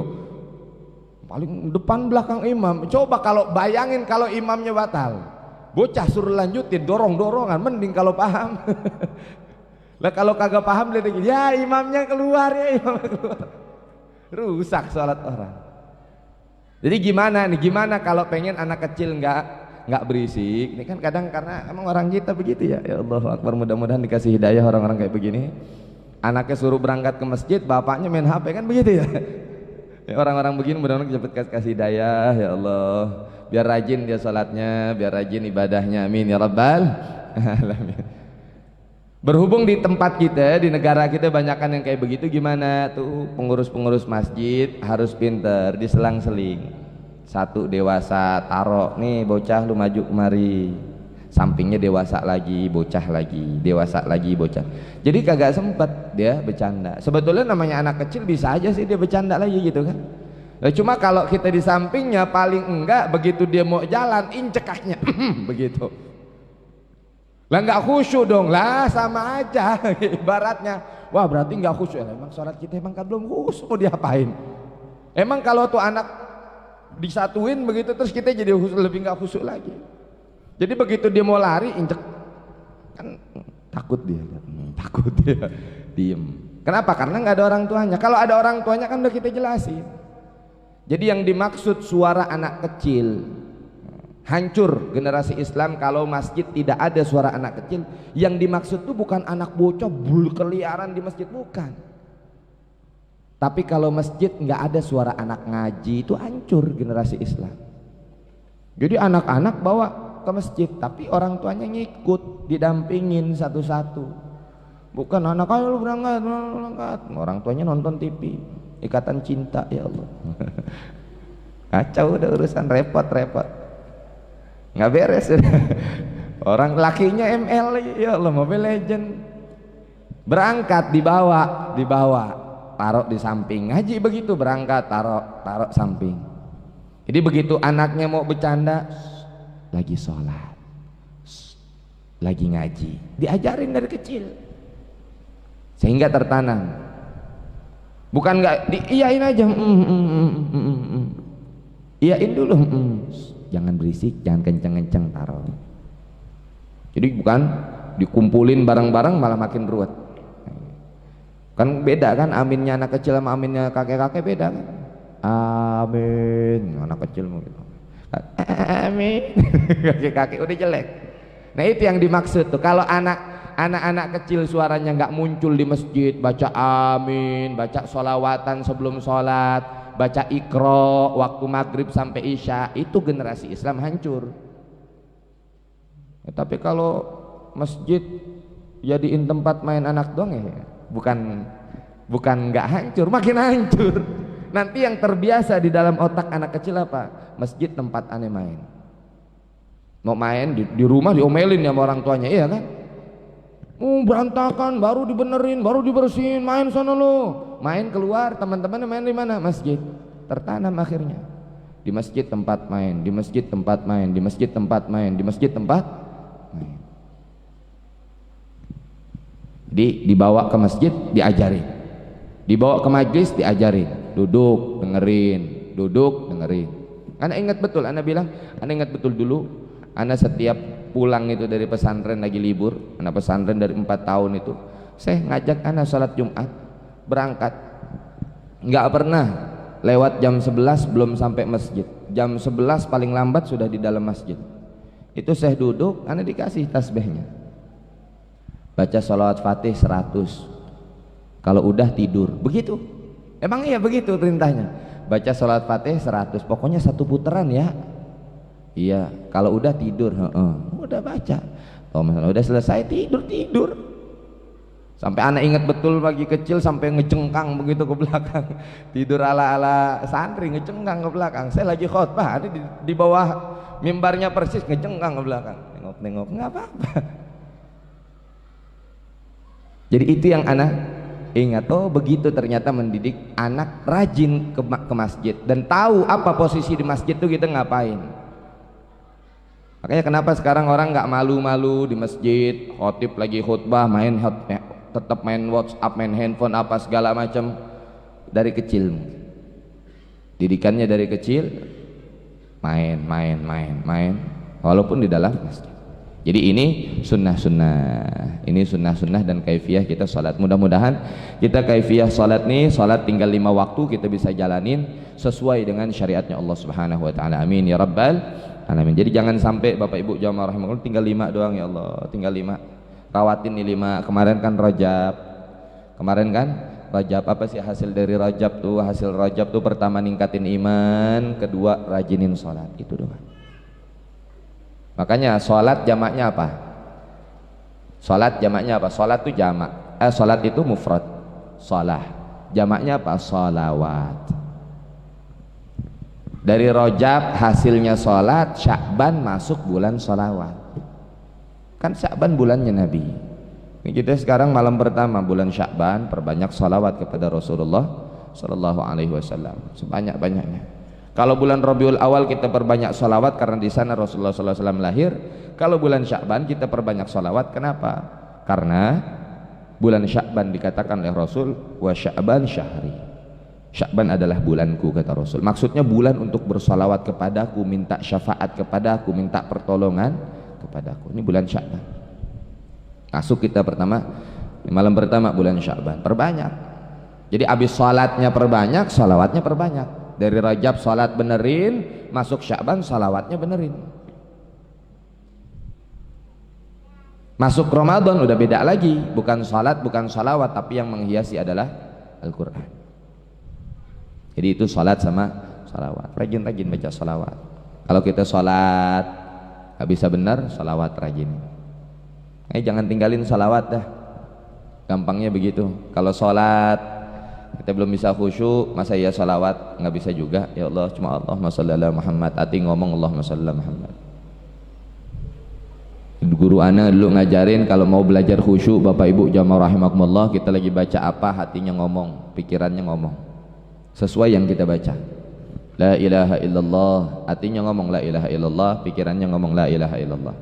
paling depan belakang imam. Coba kalau bayangin kalau imamnya batal, bocah suruh lanjutin, dorong-dorongan, mending kalau paham. Lah kalau kagak paham dia tinggi, ya imamnya keluar, ya imamnya keluar, rusak sholat orang. Jadi gimana kalau pengen anak kecil nggak berisik? Ini kan kadang karena emang orang kita begitu ya. Ya Allahu Akbar, mudah-mudahan dikasih hidayah orang-orang kayak begini. Anaknya suruh berangkat ke masjid, bapaknya main HP, kan begitu ya. Ya, orang-orang begini mudah-mudahan cepet kasih hidayah ya Allah, biar rajin dia sholatnya, biar rajin ibadahnya, amin ya rabbal alamin. Berhubung di tempat kita, di negara kita banyakan yang kayak begitu, gimana tuh pengurus-pengurus masjid harus pinter diselang-seling. Satu dewasa taruh nih, bocah lu maju kemari, sampingnya dewasa lagi, bocah lagi, dewasa lagi, bocah. Jadi kagak sempet dia bercanda. Sebetulnya namanya anak kecil bisa aja sih dia bercanda lagi gitu kan. Nah, cuma kalau kita di sampingnya paling enggak begitu dia mau jalan incek kakinya begitu. Lah enggak khusyuk dong, lah sama aja ibaratnya. Wah berarti enggak khusyuk. Emang sholat kita emang kan belum khusyuk, mau diapain? Emang kalau tuh anak disatuin begitu terus kita jadi lebih enggak khusyuk lagi. Jadi begitu dia mau lari incek kan takut dia diem. Kenapa? Karena nggak ada orang tuanya. Kalau ada orang tuanya kan udah kita jelasin. Jadi yang dimaksud suara anak kecil, hancur generasi Islam kalau masjid tidak ada suara anak kecil. Yang dimaksud tuh bukan anak bocah berkeliaran di masjid, bukan. Tapi kalau masjid nggak ada suara anak ngaji, itu hancur generasi Islam. Jadi anak-anak bawa ke masjid tapi orang tuanya ngikut, didampingin satu-satu. Bukan anak ayo lu berangkat, orang tuanya nonton TV, Ikatan Cinta, ya Allah. Kacau udah urusan, repot nggak beres. Orang lakinya ML, ya Allah, Mobile Legend. Berangkat dibawa taruh di samping, ngaji begitu, berangkat taruh samping. Jadi begitu anaknya mau bercanda, lagi sholat, lagi ngaji, diajarin dari kecil sehingga tertanam. Bukan nggak diiyain aja, iyain dulu, jangan berisik, jangan kenceng-kenceng, taruh. Jadi bukan dikumpulin bareng-bareng malah makin ruwet. Kan beda kan aminnya anak kecil sama aminnya kakek-kakek, beda kan. Amin, anak kecil mau gitu. Amin, kakek-kakek udah jelek. Nah itu yang dimaksud tuh. Kalau anak-anak kecil suaranya nggak muncul di masjid, baca amin, baca sholawatan sebelum sholat, baca iqra waktu maghrib sampai isya, itu generasi Islam hancur. Ya, tapi kalau masjid jadiin tempat main anak doang ya, bukan nggak hancur, makin hancur. Nanti yang terbiasa di dalam otak anak kecil apa? Masjid tempat aneh main. Mau main di rumah diomelin ya sama orang tuanya, iya kan? Berantakan, baru dibenerin, baru dibersihin, main sana lo. Main keluar, teman-teman main di mana? Masjid. Tertanam akhirnya. Di masjid tempat main, di masjid tempat main, di masjid tempat main, di masjid tempat main. Dibawa ke masjid diajarin, dibawa ke majlis diajarin, duduk dengerin, duduk dengerin. Ana ingat betul, ana bilang, ana ingat betul dulu, ana setiap pulang itu dari pesantren lagi libur, ana pesantren dari 4 tahun itu, saya ngajak ana sholat Jumat, berangkat, nggak pernah lewat jam 11 belum sampai masjid, jam 11 paling lambat sudah di dalam masjid. Itu saya duduk, ana dikasih tasbihnya, baca sholawat fatih 100, kalau udah tidur, begitu. Emang iya begitu perintahnya, baca sholawat fatih 100, pokoknya 1 putaran ya. Iya, kalau udah tidur, udah baca. Kalau misalnya udah selesai tidur. Sampai anak ingat betul pagi kecil sampai ngecengkang begitu ke belakang. Tidur ala santri ngecengkang ke belakang. Saya lagi khotbah, ada di bawah mimbarnya persis ngecengkang ke belakang. Nengok nggak apa-apa. Jadi itu yang anak ingat. Oh begitu ternyata mendidik anak rajin ke masjid dan tahu apa posisi di masjid itu kita ngapain. Makanya kenapa sekarang orang nggak malu-malu di masjid, khotib lagi khutbah tetap main WhatsApp, main handphone apa segala macam. Dari kecil didikannya dari kecil main walaupun di dalam masjid. Jadi ini sunnah dan kaifiah kita sholat. Mudah-mudahan kita kaifiah sholat nih, sholat tinggal 5 waktu kita bisa jalanin sesuai dengan syariatnya Allah Subhanahu Wa Taala. Amin ya Rabbal Alamin. Jadi jangan sampai Bapak Ibu jamaah rahimahullah tinggal 5 doang ya Allah, tinggal 5. Rawatin nih 5. Kemarin kan Rajab, apa sih hasil dari Rajab tuh? Hasil Rajab tuh pertama ningkatin iman, kedua rajinin sholat, itu doang. Makanya sholat jamaknya apa? Sholat jamaknya apa? Sholat itu jamak. Sholat itu mufrad. Sholah. Jamaknya apa? Sholawat. Dari Rajab hasilnya sholat, Sya'ban masuk bulan sholawat. Kan Sya'ban bulannya Nabi. Ini kita sekarang malam pertama bulan Sya'ban, perbanyak sholawat kepada Rasulullah Sallallahu Alaihi Wasallam sebanyak-banyaknya. Kalau bulan Rabiul Awal kita perbanyak sholawat karena di sana Rasulullah SAW lahir. Kalau bulan Sya'ban kita perbanyak sholawat. Kenapa? Karena bulan Sya'ban dikatakan oleh Rasul, wa Sya'ban syahri. Sya'ban adalah bulanku, kata Rasul. Maksudnya bulan untuk bersolawat kepadaku, minta syafaat kepadaku, minta pertolongan kepadaku. Ini bulan Sya'ban. Masuk kita pertama, malam pertama bulan Sya'ban. Perbanyak. Jadi abis sholatnya perbanyak, sholawatnya perbanyak. Dari Rajab salat benerin, masuk Sya'ban salawatnya benerin. Masuk Ramadan udah beda lagi, bukan salat, bukan salawat, tapi yang menghiasi adalah Al-Quran. Jadi itu salat sama salawat. Rajin-rajin baca salawat. Kalau kita salat gak bisa benar, salawat rajin. Jangan tinggalin salawat dah. Gampangnya begitu. Kalau salat kita belum bisa khusyuk, masa iya salawat nggak bisa juga. Ya Allah, cuma Allahumma shalli ala Muhammad, hati ngomong Allahumma shalli ala Muhammad. Guru ana dulu ngajarin kalau mau belajar khusyuk, Bapak Ibu jamaah rahimakumullah, kita lagi baca apa hatinya ngomong, pikirannya ngomong sesuai yang kita baca. La ilaha illallah, hatinya ngomong la ilaha illallah, pikirannya ngomong la ilaha illallah.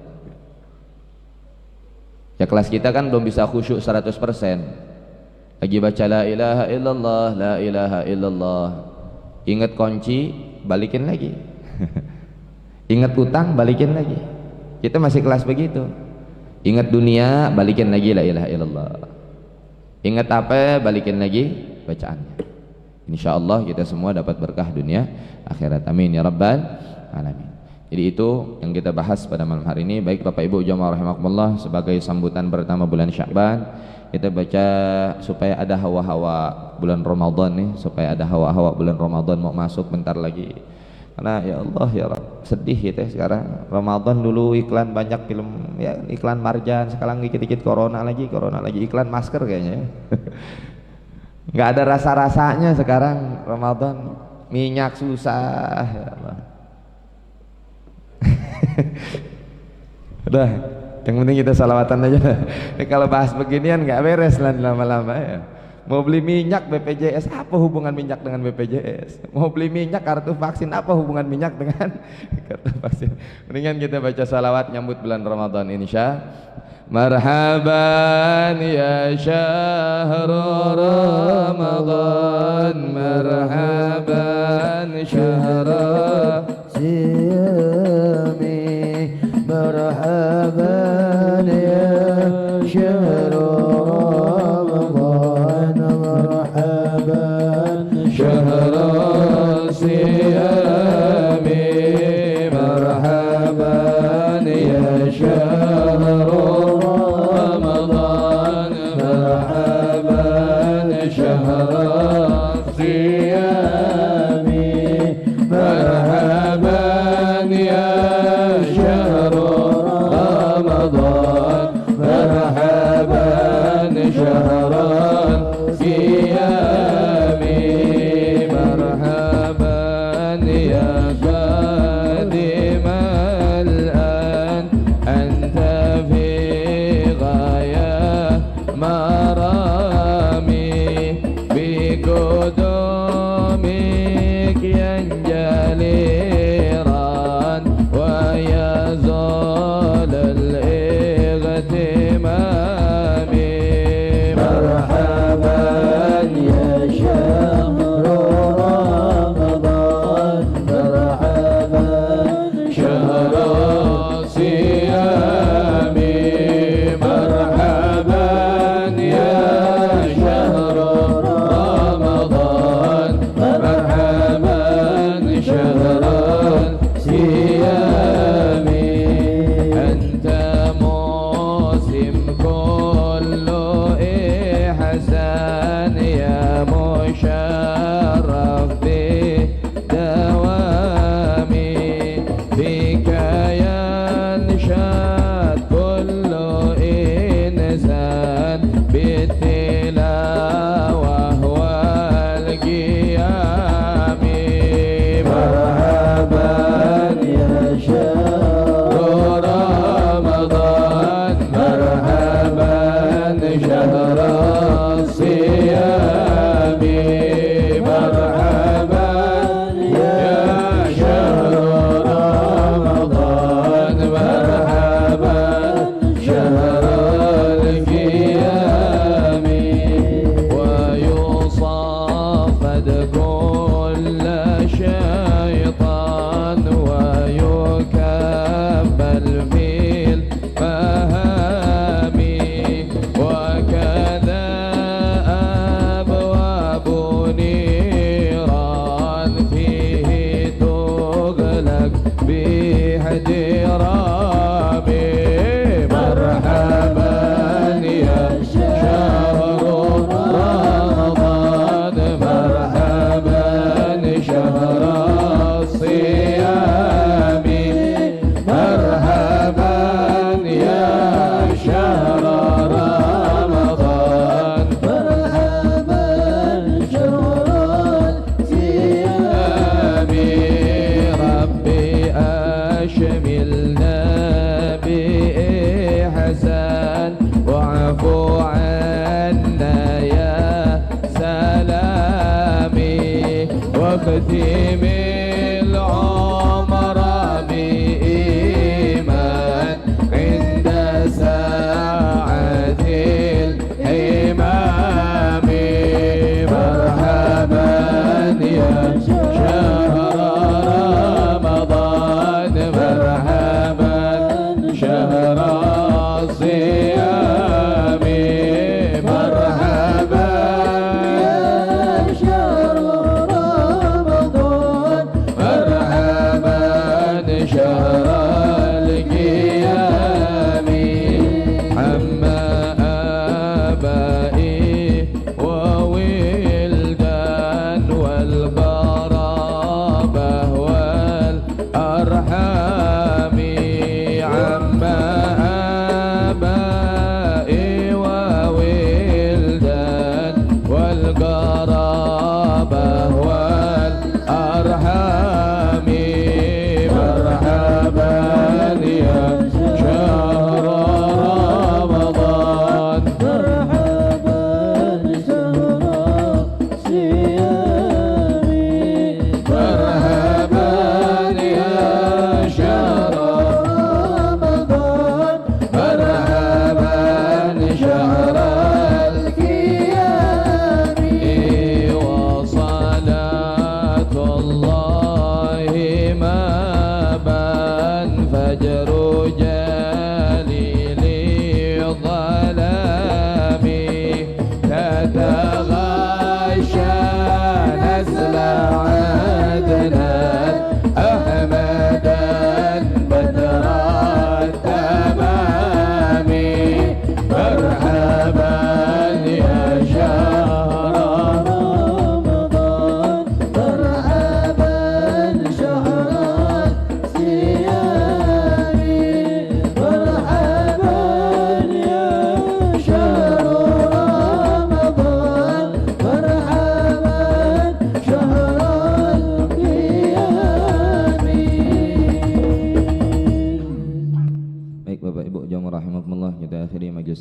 Ya kelas kita kan belum bisa khusyuk 100%. Lagi baca la ilaha illallah, la ilaha illallah, ingat kunci balikin lagi. Ingat utang balikin lagi. Kita masih kelas begitu. Ingat dunia balikin lagi la ilaha illallah. Ingat apa balikin lagi bacaannya. Insyaallah kita semua dapat berkah dunia akhirat. Amin ya Rabbal Alamin. Jadi itu yang kita bahas pada malam hari ini. Baik Bapak Ibu jamaah rahimakumullah, sebagai sambutan pertama bulan Sya'ban, kita baca supaya ada hawa-hawa bulan Ramadan nih, supaya ada hawa-hawa bulan Ramadan mau masuk bentar lagi. Karena ya Allah ya Rabb, sedih kita sekarang. Ramadan dulu iklan banyak film, ya iklan marjan, sekarang dikit-dikit corona lagi, iklan masker kayaknya. Nggak ada rasa-rasanya sekarang Ramadan, minyak susah ya Allah. Udah, yang penting kita salawatan aja. Kalau bahas beginian nggak beres lah lama-lama ya. Mau beli minyak BPJS, apa hubungan minyak dengan BPJS? Mau beli minyak kartu vaksin, apa hubungan minyak dengan kartu vaksin? Mendingan kita baca salawat nyambut bulan Ramadan insya. Marhaban ya syahrul Ramadan, marhaban شهر صيامي مرحبا يا شهر رمضان مرحبا شهر صيامي مرحبا يا شهر رمضان مرحبا شهر صيامي مرحبا يا شهر رمضان مرحبا شهر صيامي مرحبا يا قادم الآن أنت في غاية مرامي بقدومك ينجلي ران ويزول الاغتمام مرحبا يا شهر رمضان مرحبا شهر صيامي مرحبا يا شهر رمضان مرحبا شهر صيامي أنت موسم كله إحسان يا مشرف بدوامي بك ينشد كل إنسان بالتلاوة والقيام مرحبا يا شهر رمضان مرحبا شهر الصيام مرحبا يا شهر رمضان مرحبا شهر القيام ويصافد كل شيطان ويكبل في الفهام وكذا أبواب نيران فيه تغلق باحترام مرحبا يا شهر رمضان مرحبا شهر الصيام مرحبا يا شهر رمضان مرحبا شهر الصيام ربي أشملنا بإحسان واعفو عنا يا سلامي واختم العمر بإيمان عند ساعة الحمام مرحبا يا شهر رمضان مرحبا شهر الصيام مرحبا يا شهر رمضان مرحبا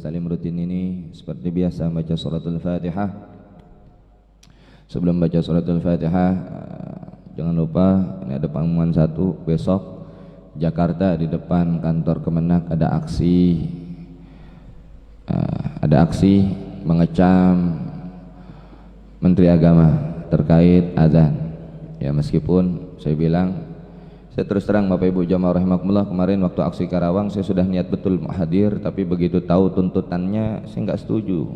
talim rutin ini seperti biasa baca suratul Fatihah. Sebelum baca suratul Fatihah, jangan lupa ini ada pengumuman satu, besok Jakarta di depan kantor Kemenak ada aksi mengecam Menteri Agama terkait azan. Ya, meskipun saya bilang, saya terus terang Bapak Ibu jamaah rahimakumullah, kemarin waktu aksi Karawang saya sudah niat betul mau hadir, tapi begitu tahu tuntutannya saya nggak setuju.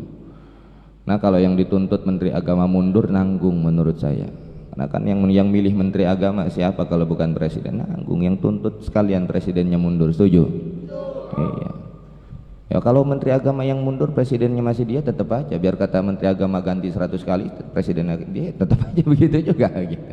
Nah, kalau yang dituntut Menteri Agama mundur, nanggung menurut saya. Karena kan yang milih Menteri Agama siapa kalau bukan Presiden? Nanggung. Yang tuntut sekalian Presidennya mundur, setuju? Iya. Ya kalau Menteri Agama yang mundur, Presidennya masih dia, tetap aja. Biar kata Menteri Agama ganti 100 kali, Presidennya dia tetap aja begitu juga. Gitu.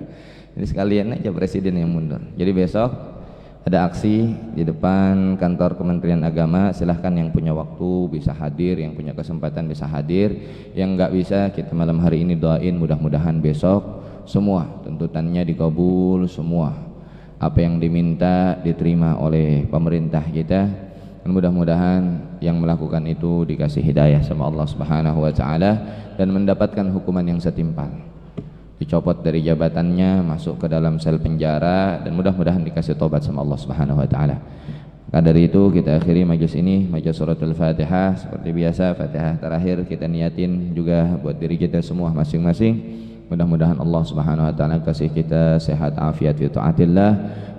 Jadi sekalian aja Presiden yang mundur. Jadi besok ada aksi di depan kantor Kementerian Agama. Silahkan yang punya waktu bisa hadir, yang punya kesempatan bisa hadir, yang nggak bisa kita malam hari ini doain mudah-mudahan besok semua tuntutannya dikabul, semua apa yang diminta diterima oleh pemerintah kita, dan mudah-mudahan yang melakukan itu dikasih hidayah sama Allah Subhanahu wa taala dan mendapatkan hukuman yang setimpal, dicopot dari jabatannya, masuk ke dalam sel penjara, dan mudah-mudahan dikasih tobat sama Allah Subhanahu wa taala. Maka dari itu kita akhiri majelis ini, majelis suratul Fatihah. Seperti biasa Fatihah terakhir kita niatin juga buat diri kita semua masing-masing. Mudah-mudahan Allah Subhanahu wa taala kasih kita sehat afiat fi taatillah,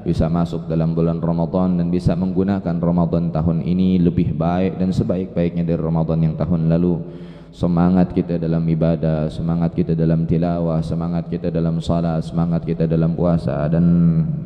bisa masuk dalam bulan Ramadan dan bisa menggunakan Ramadan tahun ini lebih baik dan sebaik-baiknya dari Ramadan yang tahun lalu. Semangat kita dalam ibadah, semangat kita dalam tilawah, semangat kita dalam salat, semangat kita dalam puasa, dan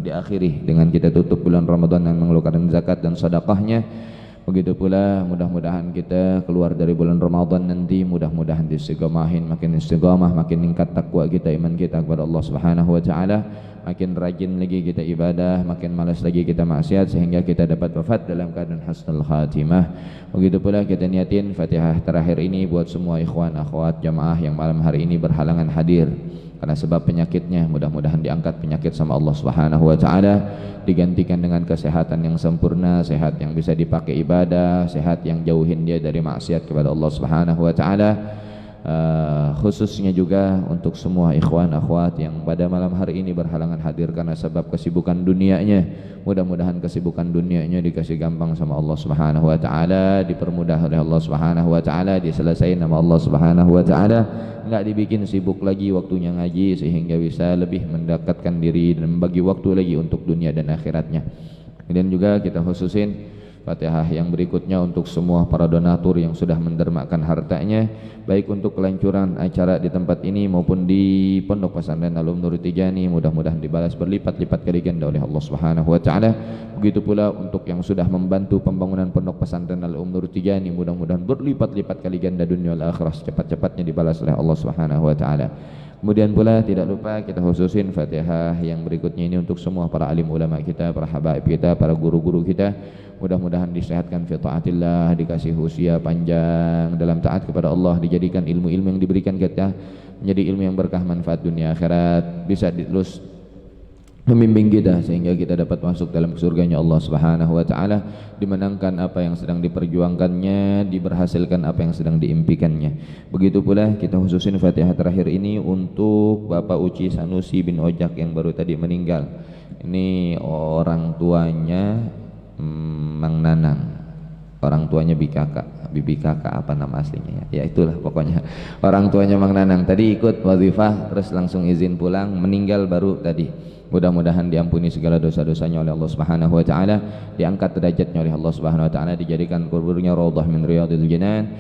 diakhiri dengan kita tutup bulan Ramadan yang mengeluarkan zakat dan sedekahnya. Begitu pula mudah-mudahan kita keluar dari bulan Ramadan nanti mudah-mudahan istiqamahin, makin istiqamah, makin meningkat takwa kita, iman kita kepada Allah Subhanahu wa taala, makin rajin lagi kita ibadah, makin malas lagi kita maksiat, sehingga kita dapat wafat dalam keadaan husnul khatimah. Begitu pula kita niatin Fatihah terakhir ini buat semua ikhwan akhwat jamaah yang malam hari ini berhalangan hadir karena sebab penyakitnya, mudah-mudahan diangkat penyakit sama Allah Subhanahu wa taala, digantikan dengan kesehatan yang sempurna, sehat yang bisa dipakai ibadah, sehat yang jauhin dia dari maksiat kepada Allah Subhanahu wa taala. Khususnya juga untuk semua ikhwan akhwat yang pada malam hari ini berhalangan hadir karena sebab kesibukan dunianya, mudah-mudahan kesibukan dunianya dikasih gampang sama Allah Subhanahu wa taala, dipermudah oleh Allah Subhanahu wa taala, diselesaikan sama Allah Subhanahu wa taala, enggak dibikin sibuk lagi waktunya ngaji sehingga bisa lebih mendekatkan diri dan membagi waktu lagi untuk dunia dan akhiratnya. Kemudian juga kita khususin Fatihah yang berikutnya untuk semua para donatur yang sudah mendermakan hartanya, baik untuk kelancuran acara di tempat ini maupun di Pondok Pesantren Al-Um Nurul Tijani, mudah-mudahan dibalas berlipat-lipat kali ganda oleh Allah Subhanahu wa taala. Begitu pula untuk yang sudah membantu pembangunan Pondok Pesantren Al-Um Nurul Tijani, mudah-mudahan berlipat-lipat kali ganda dunia wal akhirah, cepat-cepatnya dibalas oleh Allah Subhanahu wa taala. Kemudian pula tidak lupa kita khususin Fatihah yang berikutnya ini untuk semua para alim ulama kita, para habaib kita, para guru-guru kita, mudah-mudahan disehatkan fi taatillah, dikasih usia panjang dalam taat kepada Allah, dijadikan ilmu-ilmu yang diberikan kita menjadi ilmu yang berkah manfaat dunia akhirat, bisa dilus membimbing kita sehingga kita dapat masuk dalam surganya Allah Subhanahu wa taala, dimenangkan apa yang sedang diperjuangkannya, diberhasilkan apa yang sedang diimpikannya. Begitu pula kita khususin Fatihah terakhir ini untuk Bapak Uci Sanusi bin Ojak yang baru tadi meninggal. Ini orang tuanya Mang Nanang, orang tuanya Bibi Kakak apa nama aslinya ya, itulah pokoknya orang tuanya Mang Nanang tadi ikut wazifah terus langsung izin pulang, meninggal baru tadi. Mudah-mudahan diampuni segala dosa-dosanya oleh Allah Subhanahu wa taala, diangkat derajatnya oleh Allah Subhanahu wa taala, dijadikan kuburnya raudhah min riyadil jinan,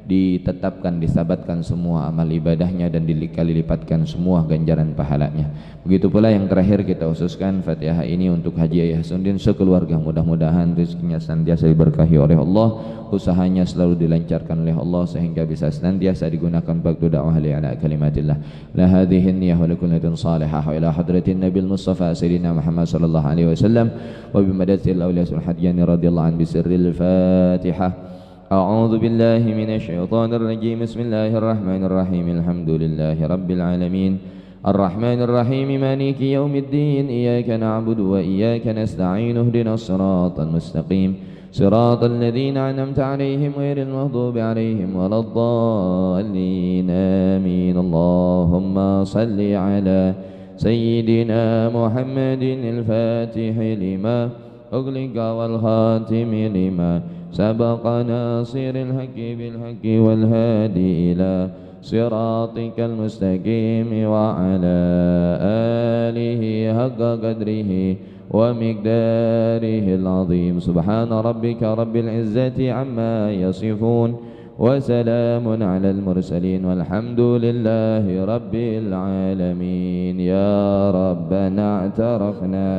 ditetapkan, disabatkan semua amal ibadahnya dan dikali lipatkan semua ganjaran pahalanya. Begitu pula yang terakhir kita khususkan Fatihah ini untuk Haji Ayah Sundin sekeluarga, mudah-mudahan rezekinya senantiasa diberkahi oleh Allah, usahanya selalu dilancarkan oleh Allah sehingga bisa senantiasa digunakan waktu dakwah li ala kalimatillah. La hadhihi niyyah wa lakullatin salihah wa ila hadratin nabil mustafa sayyidina Muhammad sallallahu alaihi wasallam wa bi madatil awliyasul hadiyani radhiyallahu an bi sirril Fatihah. A'udzu billahi minasy syaithanir rajim. Bismillahirrahmanirrahim. Alhamdulillahi rabbil alamin. Ar-Rahmanir Rahim. Maliki yaumiddin. Iyyaka na'budu wa iyyaka nasta'in. Ihdinas siratal mustaqim. صراط الذين أنعمت عليهم غير المغضوب عليهم ولا الضالين آمين. اللهم صل على سيدنا محمد الفاتح لما أغلق والخاتم لما سبق ناصر الحق بالحق والهادي إلى صراطك المستقيم وعلى آله حق قدره ومقداره العظيم. سبحان ربك رب العزة عما يصفون وسلام على المرسلين والحمد لله رب العالمين. يا ربنا اعترفنا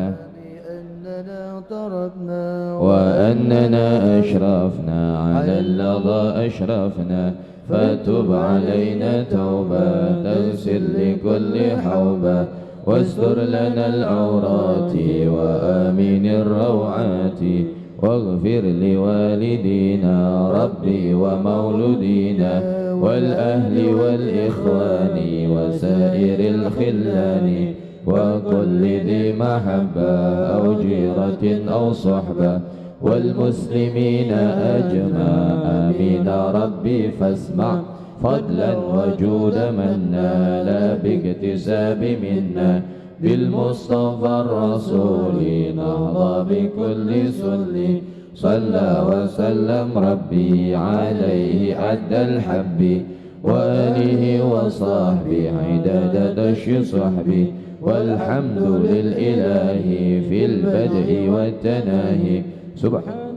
وأننا أشرفنا على اللظى أشرفنا فتب علينا توبة تغسل لكل حوبة واستر لنا العورات وآمن الروعات واغفر لوالدينا ربي ومولودينا والأهل والإخوان وسائر الخلان وكل ذي محبة أو جيرة أو صحبة والمسلمين أجمع آمين ربي فاسمع فضلا وجود من نال باكتساب منا بالمصطفى الرسول نهضى بكل سل صلى وسلم ربي عليه عد الحب وآله وصحبه عدد دش صحبه والحمد للإله في البدء والتناهي. سبحان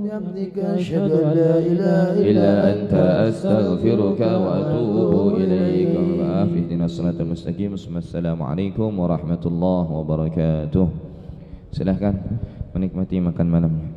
بحمدك أشهد أن لا إله إلا أنت أستغفرك وأتوب إليك. اهدنا الصراط المستقيم. Assalamualaikum warahmatullahi wabarakatuh. Silahkan menikmati makan malamnya.